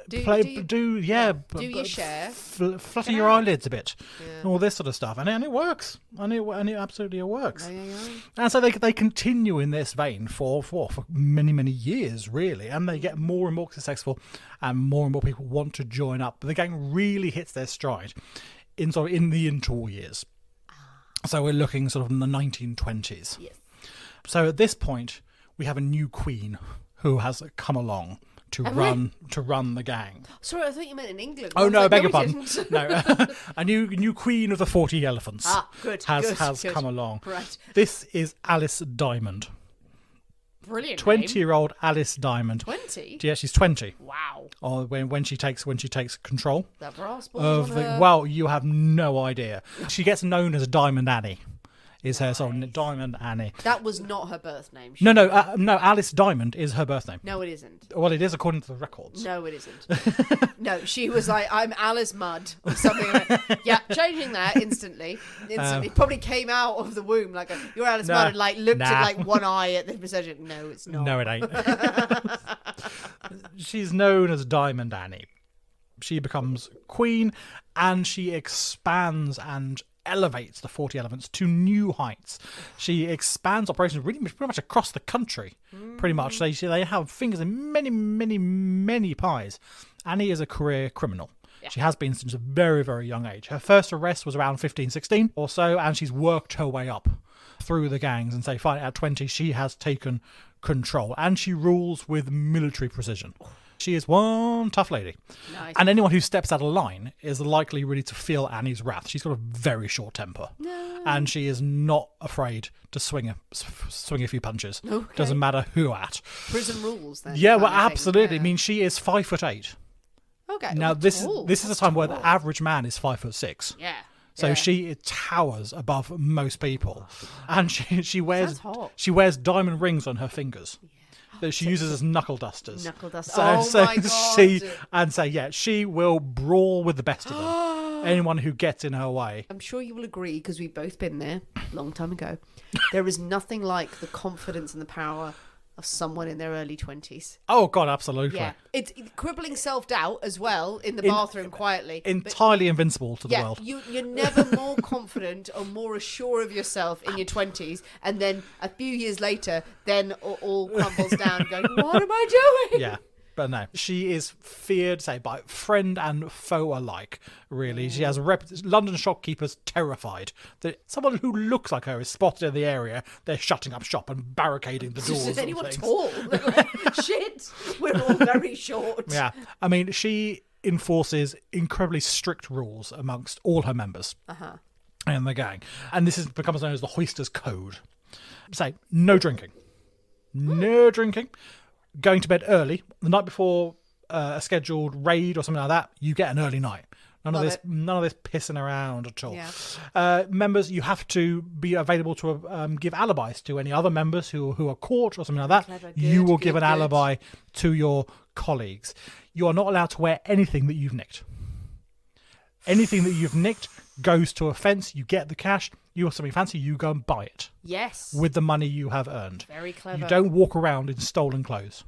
Do your share. Flutter your eyelids a bit, and all this sort of stuff, and it works, and it absolutely works. Yeah. And so they continue in this vein for many years, really, and they get more and more successful, and more people want to join up. But the gang really hits their stride in the interwar years. So we're looking sort of in the 1920s. Yes. So at this point, we have a new queen who has come along to run the gang. Sorry, I thought you meant in England. Oh I was no, like, beg your we pardon. didn't. No, a new queen of the 40 elephants Good. has good. come along. Right. This is Alice Diamond, Brilliant. 20-year-old Alice Diamond. 20. Yeah, she's 20. Wow. Or when she takes control That brass balls of on the her. well, you have no idea. She gets known as Diamond Annie. Is her song Diamond Annie? That was not her birth name. No. Alice Diamond is her birth name. No, it isn't. Well, it is according to the records. No, it isn't. No, she was like, I'm Alice Mudd or something like that. Yeah, changing that instantly. Probably came out of the womb like, you're Alice Mudd, and like looked at like one eye at the surgeon. No, it's not. No, it ain't. She's known as Diamond Annie. She becomes queen, and she expands and elevates the 40 Elephants to new heights. She expands operations pretty much across the country. Pretty much, they have fingers in many pies. Annie is a career criminal. Yeah. She has been since a very, very young age. Her first arrest was around 15, 16 or so, and she's worked her way up through the gangs, and finally at 20 she has taken control, and she rules with military precision. She is one tough lady. Nice. And anyone who steps out of line is likely really to feel Annie's wrath. She's got a very short temper. No. And she is not afraid to swing a few punches. Okay. Doesn't matter who at. Prison rules then. Yeah, well, kind of thing. absolutely. Yeah. I mean, she is 5'8". Okay. Now, Oh, this tall. is a time where the Tall. average man is 5'6". Yeah. So Yeah. she towers above most people, and she wears Sounds hot. diamond rings on her fingers that she uses as knuckle dusters. Knuckle dusters. So Oh my God. she will brawl with the best of them. Anyone who gets in her way. I'm sure you will agree, because we've both been there a long time ago. There is nothing like the confidence and the power of someone in their early 20s. Oh God, absolutely. Yeah. It's crippling self-doubt as well in the bathroom quietly. Entirely invincible to the world. You're never more confident or more assured of yourself in your 20s, and then a few years later, then all crumbles down going, what am I doing? Yeah. But no, she is feared, say, by friend and foe alike, really. She has London shopkeepers terrified that someone who looks like her is spotted in the area. They're shutting up shop and barricading the doors. Is anyone and things. tall? Shit, we're all very short. Yeah. I mean, she enforces incredibly strict rules amongst all her members in the gang. And this becomes known as the Hoisters Code. Say, no drinking. No drinking. Going to bed early. The night before a scheduled raid or something like that, you get an early night. None of this pissing around at all. Yeah. Members, you have to be available to give alibis to any other members who are caught or something like that. Clever. You will Good, give an good. alibi to your colleagues. You are not allowed to wear anything that you've nicked. Anything that you've nicked goes to a fence. You get the cash. You have something fancy, you go and buy it. Yes. With the money you have earned. Very clever. You don't walk around in stolen clothes.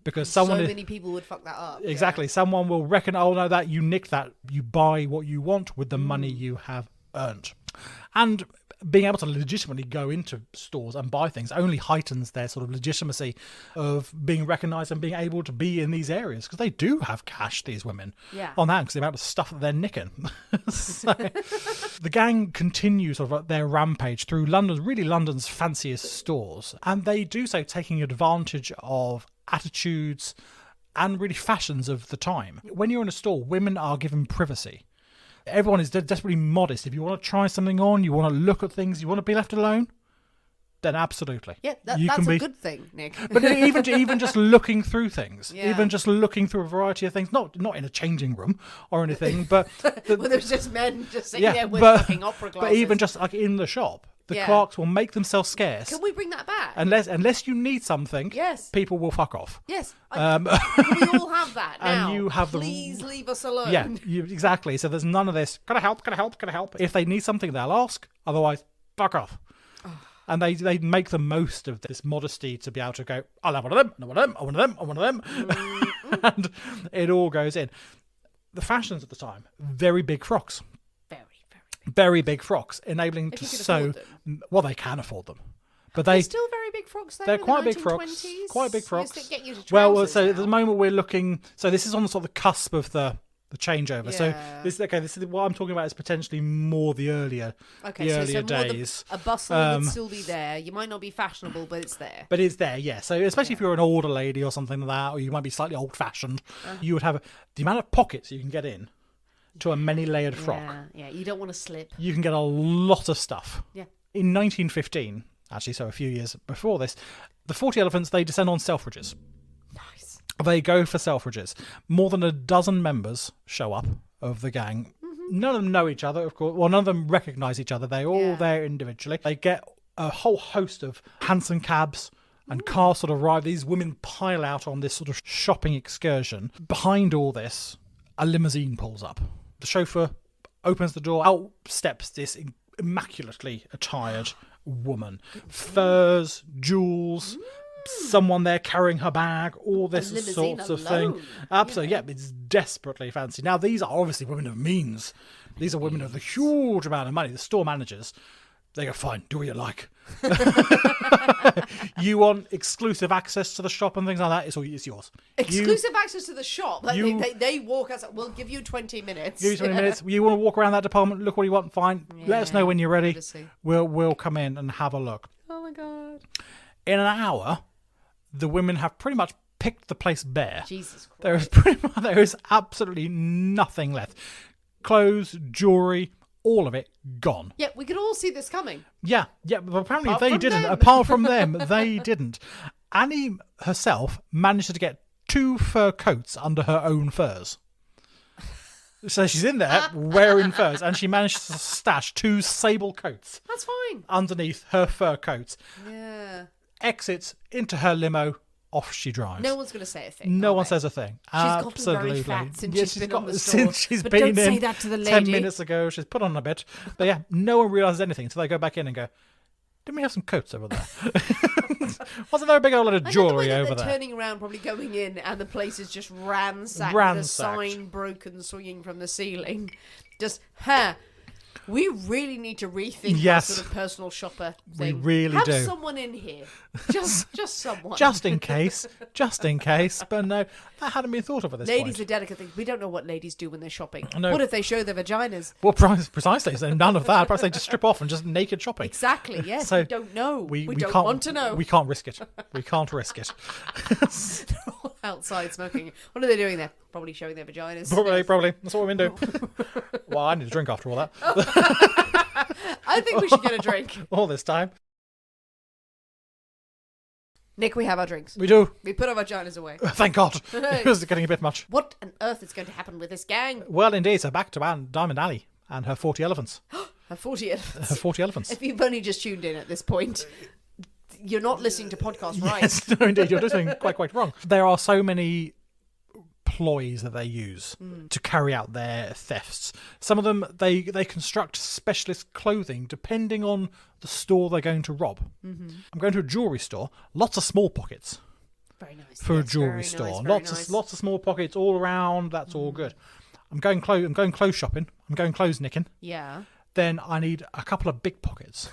Because someone so many people would fuck that up. Exactly. Someone will reckon, oh no, that you nicked that. You buy what you want with the money you have earned. And being able to legitimately go into stores and buy things only heightens their sort of legitimacy of being recognised and being able to be in these areas, because they do have cash, these women, on hand, because the amount of stuff that they're nicking. So, the gang continues sort of their rampage through London's fanciest stores, and they do so taking advantage of attitudes and really fashions of the time. When you're in a store, women are given privacy. Everyone is desperately modest. If you want to try something on, you want to look at things, you want to be left alone, then absolutely. Yeah, you that's can a be, good thing, Nick. But even just looking through things, Yeah. even just looking through a variety of things, not in a changing room or anything, but Well, there's just men just sitting yeah, there with but, fucking opera glasses. but even just like in the shop, the Yeah. clerks will make themselves scarce. Can we bring that back? Unless you need something, Yes. people will fuck off. Yes. Can we all have that And now? you have the- Please leave us alone. Yeah, exactly. So there's none of this. Can I help? Can I help? Can I help? If they need something, they'll ask. Otherwise, fuck off. And they make the most of this modesty to be able to go, I'll have one of them, I want them, I want them, I want them. And it all goes in. The fashions at the time, very big frocks. Very big frocks, enabling If to you can sew. afford them. Well, they can afford them. But They're they still very big frocks, though. they're in the quite big frocks. 1920s. Quite big You frocks. still get used to Well, trousers so now. at the moment we're looking. So this is on the sort of the cusp of the changeover. So Yeah. this is what I'm talking about is potentially more the earlier Okay, the so earlier more days. a bustle would still be there. You might not be fashionable, but it's there. But it's there, yeah. So especially if you're an older lady or something like that, or you might be slightly old-fashioned, you would have the amount of pockets you can get in to a many-layered frock. Yeah, you don't want to slip. You can get a lot of stuff. Yeah. In 1915, actually, so a few years before this, the 40 Elephants, they descend on Selfridges. Nice. They go for Selfridges. More than a dozen members show up of the gang. None of them know each other, of course. Well, none of them recognise each other. They're all there individually. They get a whole host of Hansom cabs and cars sort of arrive. These women pile out on this sort of shopping excursion. Behind all this, a limousine pulls up. The chauffeur opens the door. Out steps this immaculately attired woman. Furs, jewels, someone there carrying her bag, all this limousine sorts of thing. alone. Absolutely, yeah, it's desperately fancy. Now, these are obviously women of means. These are women of a huge amount of money. The store managers, they go, fine, do what you like. You want exclusive access to the shop and things like that, it's yours. Exclusive access to the shop. Like you- they walk us. We'll give you 20 minutes. Give you 20 minutes. You want to walk around that department, look what you want, fine. Let us know when you're ready. Privacy. We'll come in and have a look. Oh my god. In an hour, the women have pretty much picked the place bare. Jesus Christ. There is absolutely nothing left. Clothes, jewellery, all of it gone. Yeah, we could all see this coming. Yeah, but apparently Apart they from didn't. them. Apart from them, they didn't. Annie herself managed to get 2 fur coats under her own furs. So she's in there wearing furs, and she managed to stash 2 sable coats That's fine. underneath her fur coats. Yeah. Exits into her limo. Off she drives. No one's going to say a thing. No are one they? says a thing. She's gotten Absolutely. very fat since Yeah, she's been on the store. Since she's But been don't in say that to the 10 lady. minutes ago, she's put on a bit. But yeah, no one realises anything until they go back in and go, didn't we have some coats over there? Wasn't there a big old lot of I know the way jewellery that over they're there? turning around, probably going in, and the place is just ransacked. Ransacked. With a sign broken, swinging from the ceiling. Just, we really need to rethink Yes. that sort of personal shopper We thing. really Have do. someone in here. Just someone. Just in case. But no, that hadn't been thought of at this Ladies point. are delicate things. We don't know what ladies do when they're shopping. No. What if they show their vaginas? Well, precisely. So none of that. Perhaps they just strip off and just naked shopping. Exactly, yes. So we don't know. We don't can't, want to know. We can't risk it. We can't risk it. They're all outside smoking. What are they doing there? Probably showing their vaginas. Probably. That's what women do. Well, I need a drink after all that. I think we should get a drink. All this time. Nick, we have our drinks. We do. We put our vaginas away. Thank God. It was getting a bit much. What on earth is going to happen with this gang? Well, indeed. So back to Diamond Alley and her 40 elephants. Her 40 elephants. Her 40 elephants. If you've only just tuned in at this point, you're not listening to podcasts right. Yes, no, indeed. You're doing quite wrong. There are so many ploys that they use to carry out their thefts. Some of them, they construct specialist clothing depending on the store they're going to rob. I'm going to a jewellery store. Lots of small pockets Very nice. for a Yes, jewellery very store. nice, very Lots nice. of small pockets all around. That's all good. I'm going clothes shopping. I'm going clothes nicking. Yeah. Then I need a couple of big pockets.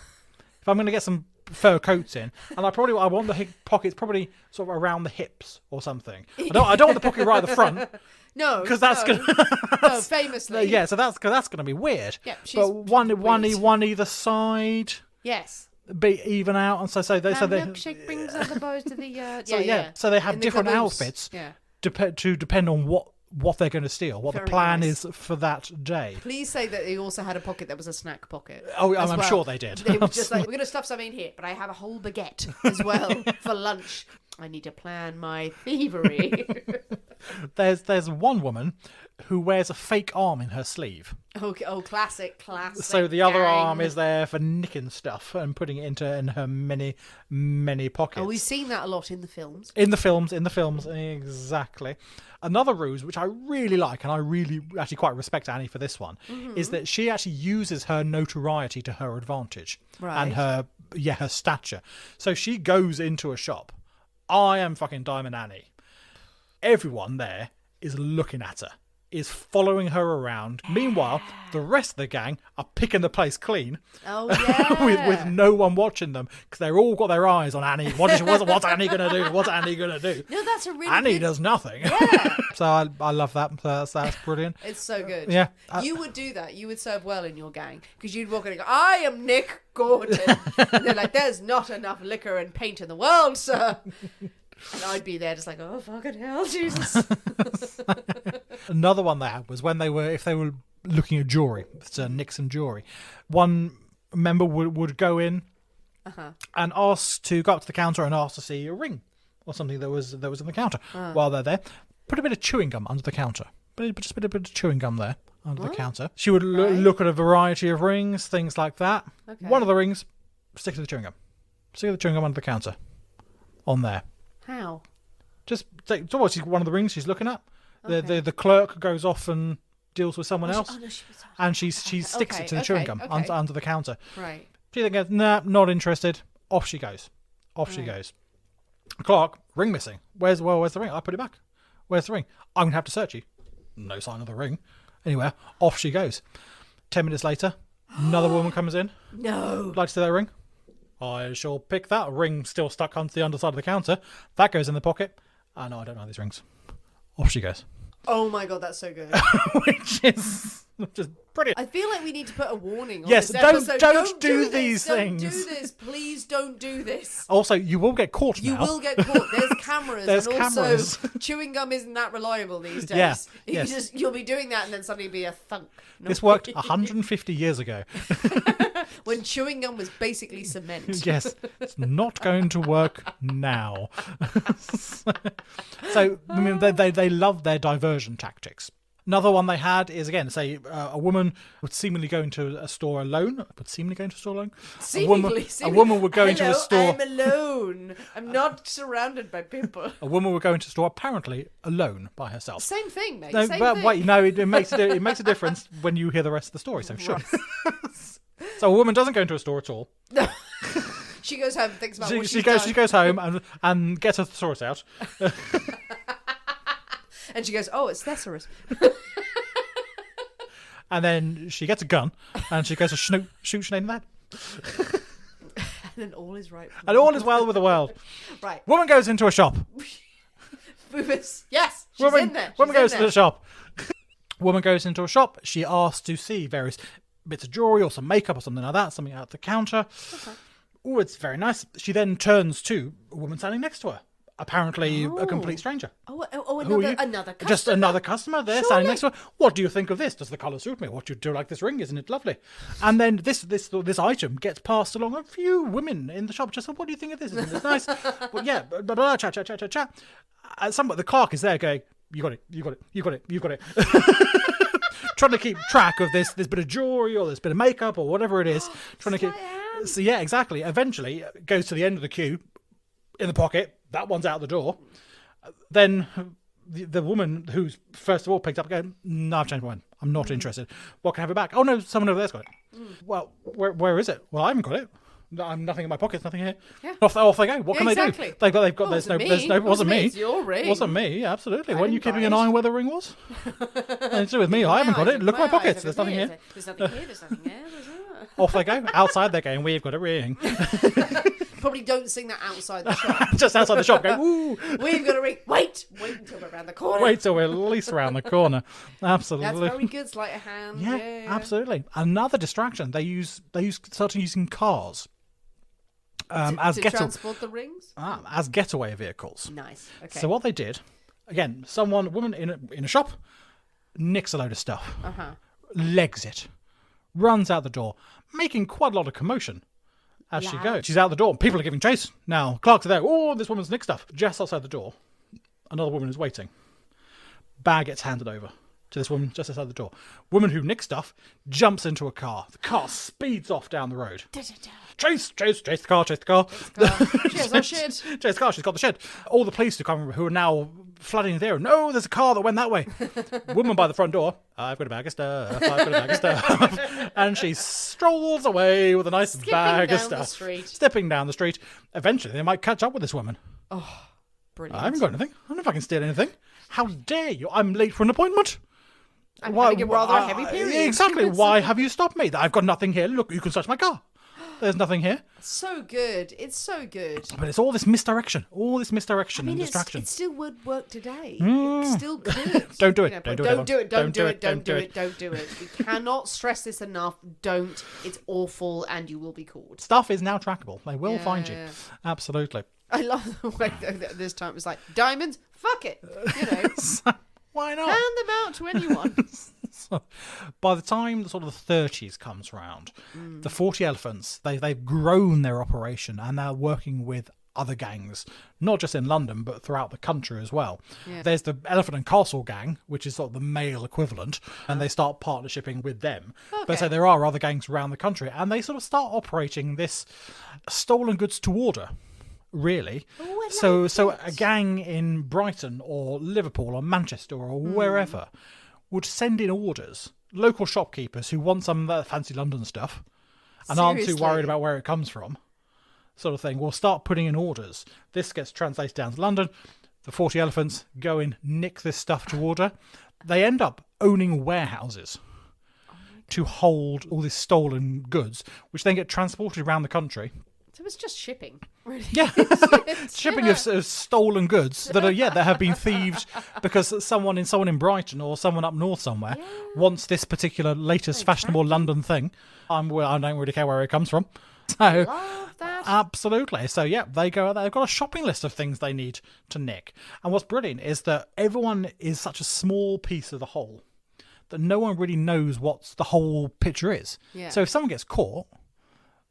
If I'm going to get some fur coats in, and I want the pockets probably sort of around the hips or something. I don't want the pocket right at the front No. because that's no. gonna No, famously. yeah. So that's gonna be weird. Yeah, she's but one weird. either side, Yes. be even out, and so they milkshake brings other boys to the so yeah. So they have in the different caboose. outfits. Yeah. depend on what they're going to steal, what Very the plan nice. is for that day. Please say that they also had a pocket that was a snack pocket. Oh, as I'm well. sure they did. They were just like, we're going to stuff something in here, but I have a whole baguette as well for lunch. I need to plan my thievery. There's one woman who wears a fake arm in her sleeve. Okay, classic. So the other gang. arm is there for nicking stuff and putting it in her many pockets. Oh, we've seen that a lot in the films. In the films, exactly. Another ruse, which I really like, and I really actually quite respect Annie for this one, is that she actually uses her notoriety to her advantage. Right. And her stature. So she goes into a shop. I am fucking Diamond Annie. Everyone there is looking at her, is following her around. Meanwhile, the rest of the gang are picking the place clean. Oh, yeah. with no one watching them, because they're all got their eyes on Annie. What's Annie going to do? What's Annie going to do? No, that's a really Annie good... does nothing. Yeah. So I love that. That's brilliant. It's so good. Yeah. You would do that. You would serve well in your gang. Because you'd walk in and go, I am Nick Gordon. And they're like, there's not enough liquor and paint in the world, sir. And I'd be there just like, oh, fucking hell, Jesus. Another one they had was when if they were looking at jewelry, so Nixon jewelry, one member would go in and ask to go up to the counter and ask to see a ring or something that was on the counter. While they're there, put a bit of chewing gum under the counter. Just a bit of chewing gum there under the counter. She would look at a variety of rings, things like that. Okay. One of the rings, stick to the chewing gum. Stick the chewing gum under the counter. On there. How? Just take, so what, she's one of the rings she's looking at. Okay. The clerk goes off and deals with someone else, No, she was... and she sticks it to the chewing gum under the counter. Right. She then goes, nah, not interested. Off she goes. She goes. Clerk, ring missing. Where's the ring? I put it back. Where's the ring? I'm gonna have to search you. No sign of the ring. Anywhere. Off she goes. 10 minutes later, another woman comes in. No. Like to see that ring? I shall pick that. Ring still stuck onto the underside of the counter. That goes in the pocket. No, I don't know these rings. Off she goes. Oh my God, that's so good. which is brilliant. I feel like we need to put a warning on Yes, this episode. don't do this. these things. Don't do this. Please don't do this. Also, you will get caught You now. will get caught. There's cameras. There's and cameras. Also, chewing gum isn't that reliable these days. Yeah, You yes. You'll be doing that and then suddenly be a thunk. This worked 150 years ago. When chewing gum was basically cement. Yes, it's not going to work now. So, I mean, they love their diversion tactics. Another one they had is, again, say a woman would seemingly go into a store alone. Seemingly. A woman would go into a Hello, store. I'm alone. I'm not surrounded by people. A woman would go into a store apparently alone by herself. Same thing, mate. No, Same but thing. wait, no, it makes a difference when you hear the rest of the story. So sure. So a woman doesn't go into a store at all. She goes home and thinks about what She she's done. goes home and gets her thesaurus out. And she goes, oh, it's thesaurus. And then she gets a gun and she goes to shoot Sinead in the head. And then all is right. And all is well with the world. Right. Woman goes into a shop. Yes, she's in there. Woman goes to the shop. Woman goes into a shop. She asks to see various bits of jewelry or some makeup or something like that, something out the counter. Okay. Oh, it's very nice. She then turns to a woman standing next to her. Apparently a complete stranger. Oh, Who are you? another customer. Just another customer there standing next to her. What do you think of this? Does the colour suit me? What do you like this ring? Isn't it lovely? And then this item gets passed along. A few women in the shop just said, what do you think of this? Isn't it nice? Well, yeah, blah, blah, blah, chat. The clerk is there going, you got it. Trying to keep track of this bit of jewellery or this bit of makeup or whatever it is. Trying to keep. So yeah, exactly. Eventually, it goes to the end of the queue, in the pocket. That one's out the door. Then the woman who's first of all picked up going, no, I've changed my mind. I'm not interested. What can I have it back? Oh no, someone over there's got it. Well, where is it? Well, I haven't got it. I'm nothing in my pockets, nothing here. Yeah. Off they go. What can they do? They've got. There's no. Wasn't me. It's your ring. Wasn't me. Yeah, absolutely. Weren't you keeping an eye on where the ring was? Nothing to do with me. I haven't got it. Look at my pockets. There's nothing here. There's nothing here. There's nothing there. Off they go. Outside they're going, we've got a ring. Probably don't sing that outside the shop. Just outside the shop, go, ooh. We've got a ring. Wait until we're around the corner. Wait till we're at least around the corner. Absolutely. That's very good. Sleight of hand. Yeah, absolutely. Another distraction. They started using cars as to transport the rings. as getaway vehicles. Nice. Okay. So what they did Again, a woman in a shop, nicks a load of stuff, legs it, runs out the door, making quite a lot of commotion as she goes. She's out the door. People are giving chase. Now, clerks are there. Oh, this woman's nicked stuff. Just outside the door, another woman is waiting. Bag gets handed over to this woman just outside the door. Woman who nicked stuff jumps into a car. The car speeds off down the road. Chase the car. She has our shit. Chase the car, she's got the shit. All the police who are now flooding there. No, there's a car that went that way. Woman by the front door. I've got a bag of stuff. And she strolls away with a nice bag of stuff. Stepping down the street. Eventually, they might catch up with this woman. Oh, brilliant. I haven't got anything. I don't know if I can steal anything. How dare you? I'm late for an appointment. I'm having a rather heavy period. Exactly. Why have you stopped me? I've got nothing here. Look, you can search my car. There's nothing here. So good. It's so good. But it's all this misdirection. And distraction. It still would work today. It still could. Don't do it. Don't do it. We cannot stress this enough. Don't. It's awful and you will be caught. Stuff is now trackable. They will find you. Absolutely. I love the way that this time it's like, diamonds? Fuck it. Why not? Hand them out to anyone. So, by the time the sort of the 30s comes round, the 40 Elephants, they've grown their operation and they're working with other gangs, not just in London, but throughout the country as well. Yeah. There's the Elephant and Castle gang, which is sort of the male equivalent, and they start partnershiping with them. Okay. But so there are other gangs around the country, and they sort of start operating this stolen goods to order. Really. So a gang in Brighton or Liverpool or Manchester or wherever would send in orders, local shopkeepers who want some of that fancy London stuff and aren't too worried about where it comes from, sort of thing, will start putting in orders. This gets translated down to London. The 40 Elephants go and nick this stuff to order. They end up owning warehouses to hold all these stolen goods, which then get transported around the country. So it's just shipping, really. Yeah, shipping of stolen goods that have been thieved because someone in Brighton or someone up north somewhere wants this particular latest fashionable London thing. I don't really care where it comes from. So love that. Absolutely. So they go out there. They've got a shopping list of things they need to nick. And what's brilliant is that everyone is such a small piece of the whole that no one really knows what the whole picture is. Yeah. So if someone gets caught.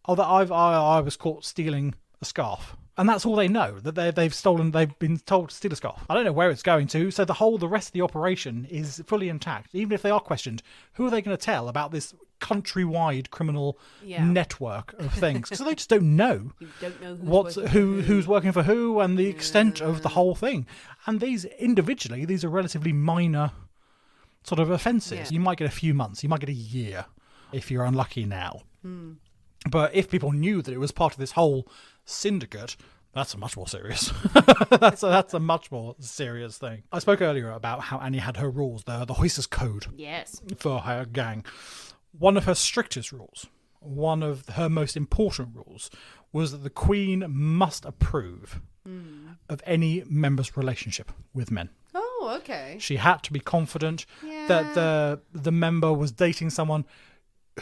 I was caught stealing a scarf. And that's all they know, that they've been told to steal a scarf. I don't know where it's going to, so the rest of the operation is fully intact. Even if they are questioned, who are they going to tell about this countrywide criminal network of things? Because they just don't know. You don't know who's working for who and the extent of the whole thing. And these are relatively minor sort of offences. Yeah. You might get a few months, you might get a year if you're unlucky now. But if people knew that it was part of this whole syndicate, that's much more serious. that's a much more serious thing. I spoke earlier about how Annie had her rules, the Hoisters Code. Yes. For her gang. One of her strictest rules, one of her most important rules, was that the Queen must approve of any member's relationship with men. Oh, okay. She had to be confident that the member was dating someone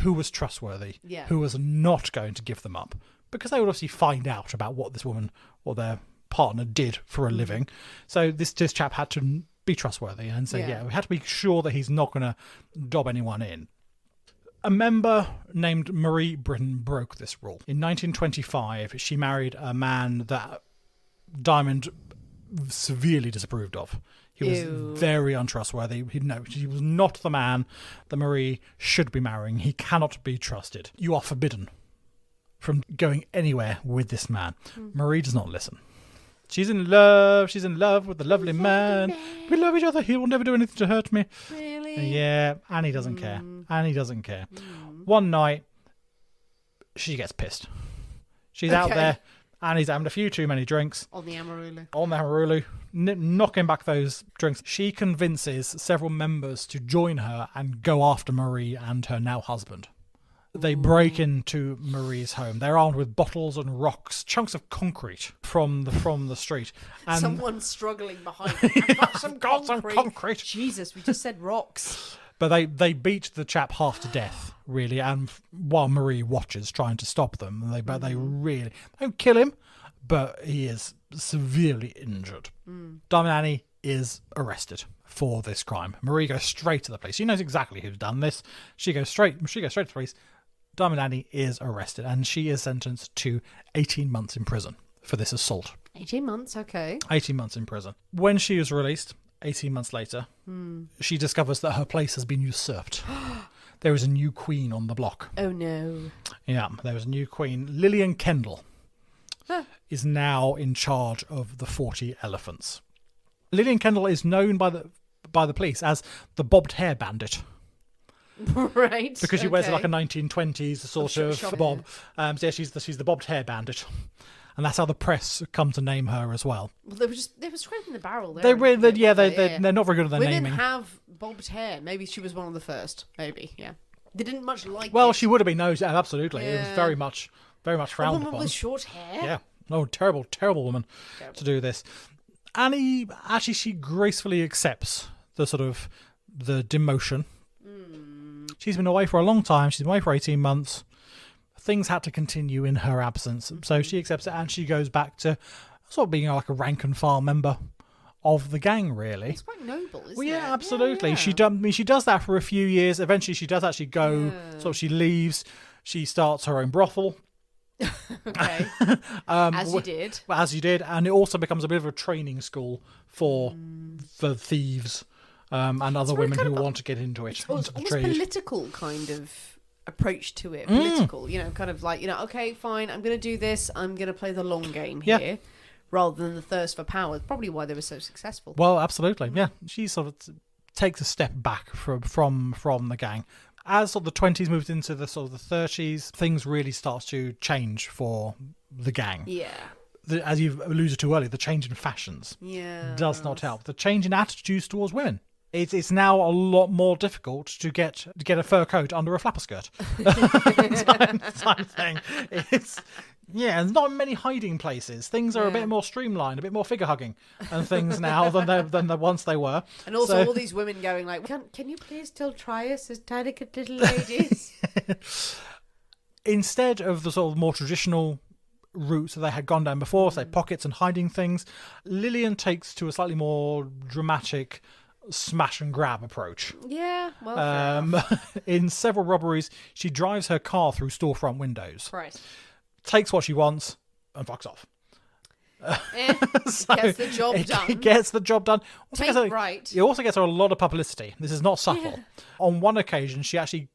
who was trustworthy, who was not going to give them up, because they would obviously find out about what this woman or their partner did for a living. So this chap had to be trustworthy and say, we had to be sure that he's not going to dob anyone in. A member named Marie Britton broke this rule. In 1925, she married a man that Diamond severely disapproved of. He was very untrustworthy. He was not the man that Marie should be marrying. He cannot be trusted. You are forbidden from going anywhere with this man. Marie does not listen. She's in love. She's in love with the lovely man. We love each other. He will never do anything to hurt me. Really? Yeah, Annie doesn't care. Annie doesn't care. One night, she gets pissed. She's out there. Annie's having a few too many drinks. On the Amarulu. Knocking back those drinks. She convinces several members to join her and go after Marie and her now husband. They break into Marie's home. They're armed with bottles and rocks, chunks of concrete from the street. And someone struggling behind them. Got some concrete. Jesus, we just said rocks. But they beat the chap half to death, really, and while Marie watches, trying to stop them. They don't kill him, but he is severely injured. Diamond and Annie is arrested for this crime. Marie goes straight to the police. She knows exactly who's done this. She goes straight to the police. Diamond Annie is arrested, and she is sentenced to 18 months in prison for this assault. 18 months, okay. 18 months in prison. When she is released, 18 months later, she discovers that her place has been usurped. There is a new queen on the block. Oh, no. Yeah, there is a new queen. Lillian Kendall is now in charge of the 40 elephants. Lillian Kendall is known by the police as the bobbed hair bandit. Right. Because she wears like a 1920s sort of bob. Yeah. So yeah, she's the bobbed hair bandit. And that's how the press come to name her as well. Well, they were scraping the barrel there. They're not very good at their Women naming. have bobbed hair. Maybe she was one of the first. Maybe, yeah. They didn't much like Well, it. she would have been. No, absolutely. It was Yeah. very much frowned A woman upon. with short hair? Yeah. No, terrible woman to do this. Annie, actually, she gracefully accepts the demotion. She's been away for a long time. She's been away for 18 months. Things had to continue in her absence. So she accepts it, and she goes back to sort of being like a rank and file member of the gang, really. It's quite noble, isn't Well, it? yeah, absolutely. Yeah. She does that for a few years. Eventually, she does actually go. She leaves. She starts her own brothel. Okay. As you did. Well, as you did, and it also becomes a bit of a training school for thieves and other women who want to get into it. It's Into the almost trade. political kind of approach to it. Political, kind of like, okay, fine, I'm going to do this. I'm going to play the long game here. Yeah. Rather than the thirst for power. Probably why they were so successful. Well, absolutely, yeah. She sort of takes a step back from the gang. As sort of the 20s moved into the sort of the 30s, things really start to change for the gang. Yeah. As you've alluded to earlier, the change in fashions does not help. The change in attitudes towards women. It's now a lot more difficult to get a fur coat under a flapper skirt. type thing. There's not many hiding places. Things are a bit more streamlined, a bit more figure hugging and things now than once they were. And also all these women going like, can you please still try us as delicate little ladies? Instead of the sort of more traditional routes that they had gone down before, say pockets and hiding things, Lillian takes to a slightly more dramatic smash and grab approach. Yeah, well, fair enough. In several robberies, she drives her car through storefront windows, Right. takes what she wants, and fucks off. Gets the job done. It gets the job done. Also Take gets her- right. It also gets her a lot of publicity. This is not subtle. On one occasion, she actually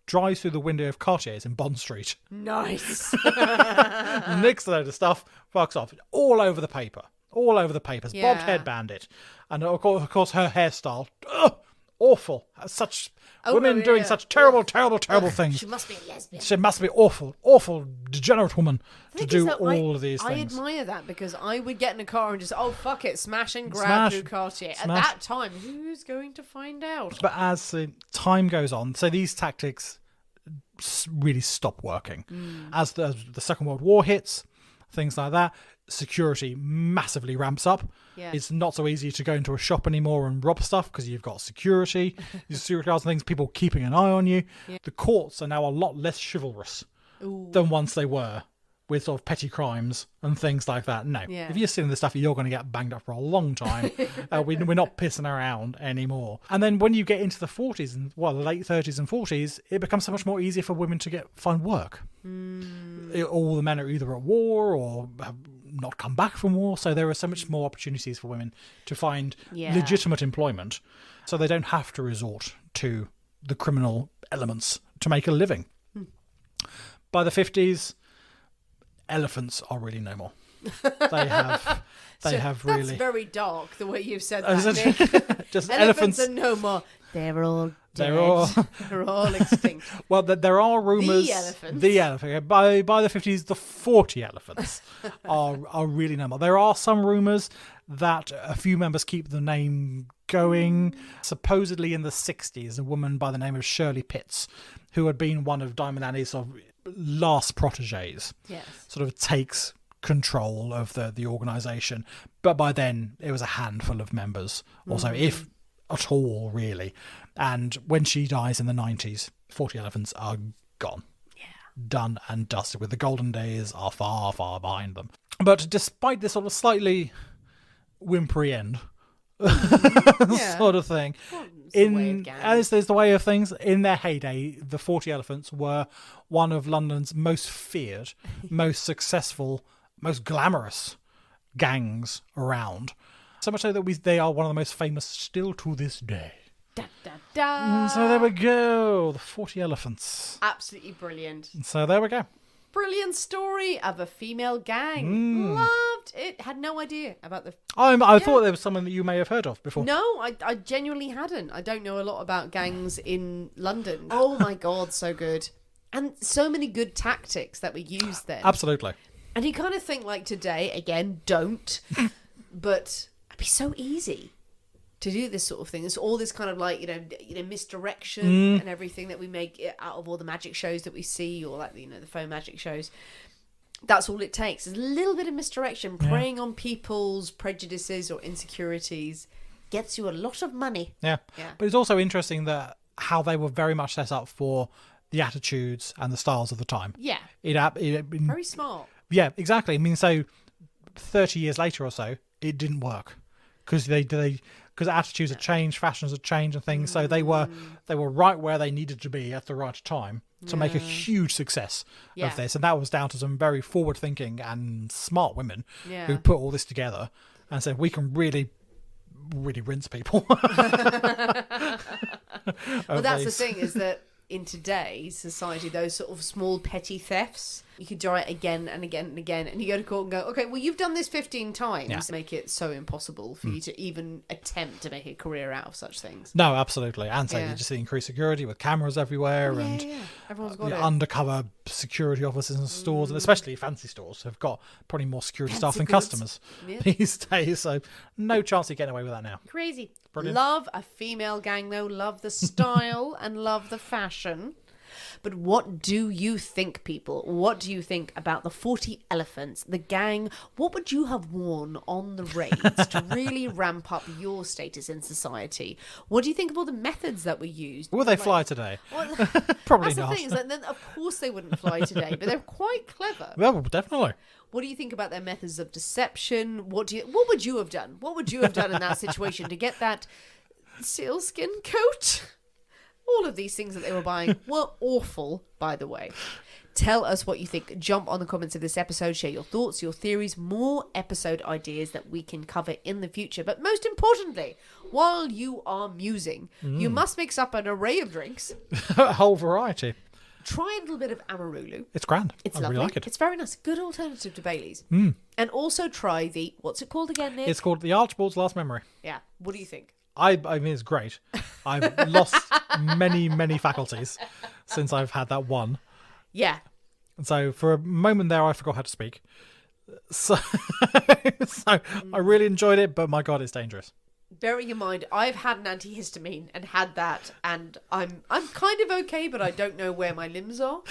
drives through the window of Cartier's in Bond Street, Nice. nicks a load of stuff, fucks off. All over the paper. All over the papers. Yeah. Bobbed head bandit. And of course her hairstyle. Ugh, awful. Such women doing such terrible things. She must be a lesbian. She must be awful, degenerate woman to thing is do that all of these I things. admire that because I would get in a car and just, fuck it, smash and grab Smash, through Cartier. At smash. that time, who's going to find out? But as time goes on, so these tactics really stop working. As the Second World War hits, things like that, security massively ramps up. Yeah. It's not so easy to go into a shop anymore and rob stuff because you've got security guards and things, people keeping an eye on you. Yeah. The courts are now a lot less chivalrous than once they were, with sort of petty crimes and things like that. No, Yeah. if you're stealing this stuff, you're going to get banged up for a long time. We're not pissing around anymore. And then when you get into the 40s and the late 30s and 40s, it becomes so much more easier for women to find work. All the men are either at war or have not come back from war, so there are so much more opportunities for women to find legitimate employment, so they don't have to resort to the criminal elements to make a living. By the 50s, elephants are really no more. They have really. That's very dark, the way you've said that, Nick. Just Elephants are no more. They're all dead. They're all extinct. Well, there are rumours. The elephants. Yeah, by the 50s, the 40 elephants are really no more. There are some rumours that a few members keep the name going. Supposedly in the 60s, a woman by the name of Shirley Pitts, who had been one of Diamond Annie's sort of last proteges, Yes. sort of takes control of the organisation. But by then, it was a handful of members, or so, if at all, really. And when she dies in the 90s, 40 elephants are gone. Yeah. Done and dusted, with the golden days are far, far behind them. But despite this sort of slightly whimpery end Yeah. sort of thing. Well, it's the way of gangs. As there's the way of things, in their heyday, the 40 Elephants were one of London's most feared, most successful, most glamorous gangs around. So much so that they are one of the most famous still to this day. Da, da, da. So there we go, the 40 Elephants. Absolutely brilliant. So there we go. Brilliant story of a female gang. Loved it. Had no idea about the... I thought there was someone that you may have heard of before. No, I genuinely hadn't. I don't know a lot about gangs in London. Oh my God, so good. And so many good tactics that were used then. Absolutely. And you kind of think like today, again, don't, but it'd be so easy to do this sort of thing. There's all this kind of like, misdirection and everything that we make out of all the magic shows that we see, or like, the faux magic shows. That's all it takes. There's a little bit of misdirection, preying on people's prejudices or insecurities. Gets you a lot of money. Yeah. But it's also interesting that how they were very much set up for the attitudes and the styles of the time. Yeah. Very smart. Yeah, exactly. I mean, so 30 years later or so, it didn't work because because attitudes had changed, fashions had changed, and things. So they were right where they needed to be at the right time to make a huge success of this, and that was down to some very forward-thinking and smart women who put all this together and said, we can really rinse people. Well, that's the thing, is that in today's society, those sort of small petty thefts, you could try it again and again and again, and you go to court and go, okay, well, you've done this 15 times. Make it so impossible for you to even attempt to make a career out of such things. No, absolutely. And so you just see increased security with cameras everywhere, and Everyone's got it. undercover security offices in stores, and especially fancy stores have got probably more security staff than goods. customers these days. So no chance of getting away with that now. Crazy. Brilliant. Love a female gang, though. Love the style and love the fashion. But what do you think, people? What do you think about the 40 Elephants, the gang? What would you have worn on the raids to really ramp up your status in society? What do you think of all the methods that were used? Will they fly today? Well, Probably that's not. the thing, is that then, of course they wouldn't fly today, but they're quite clever. Well, definitely. What do you think about their methods of deception? What would you have done? What would you have done in that situation to get that sealskin coat? All of these things that they were buying were awful, by the way. Tell us what you think. Jump on the comments of this episode. Share your thoughts, your theories, more episode ideas that we can cover in the future. But most importantly, while you are musing, you must mix up an array of drinks. A whole variety. Try a little bit of Amarulu. It's grand. It's I lovely. really like it. It's very nice. Good alternative to Bailey's. And also try the, what's it called again, Nick? It's called the Archibald's Last Memory. Yeah. What do you think? I mean, it's great. I've lost many faculties since I've had that one. Yeah. And so for a moment there, I forgot how to speak. So I really enjoyed it, but my God, it's dangerous. Bearing in mind, I've had an antihistamine and had that, and I'm kind of okay, but I don't know where my limbs are.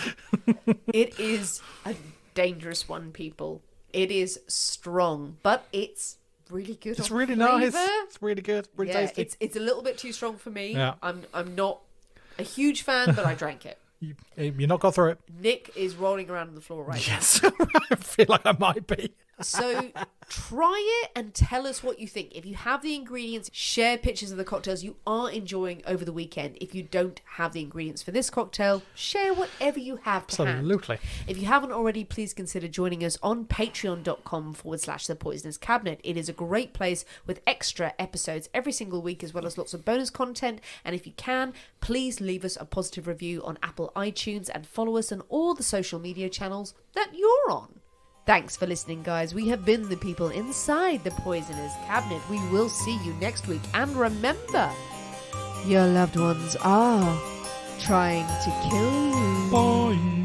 It is a dangerous one, people. It is strong, but it's really good. It's on really flavour. nice. It's really good. Really tasty. It's a little bit too strong for me. Yeah. I'm not a huge fan, but I drank it. You're not got through it. Nick is rolling around on the floor right now. Yes. I feel like I might be. So try it and tell us what you think. If you have the ingredients, share pictures of the cocktails you are enjoying over the weekend. If you don't have the ingredients for this cocktail, share whatever you have to hand. Absolutely. If you haven't already, please consider joining us on patreon.com/The Poisonous Cabinet. It is a great place with extra episodes every single week, as well as lots of bonus content. And if you can, please leave us a positive review on Apple iTunes and follow us on all the social media channels that you're on. Thanks for listening, guys. We have been the people inside the Poisoner's Cabinet. We will see you next week. And remember, your loved ones are trying to kill you. Bye.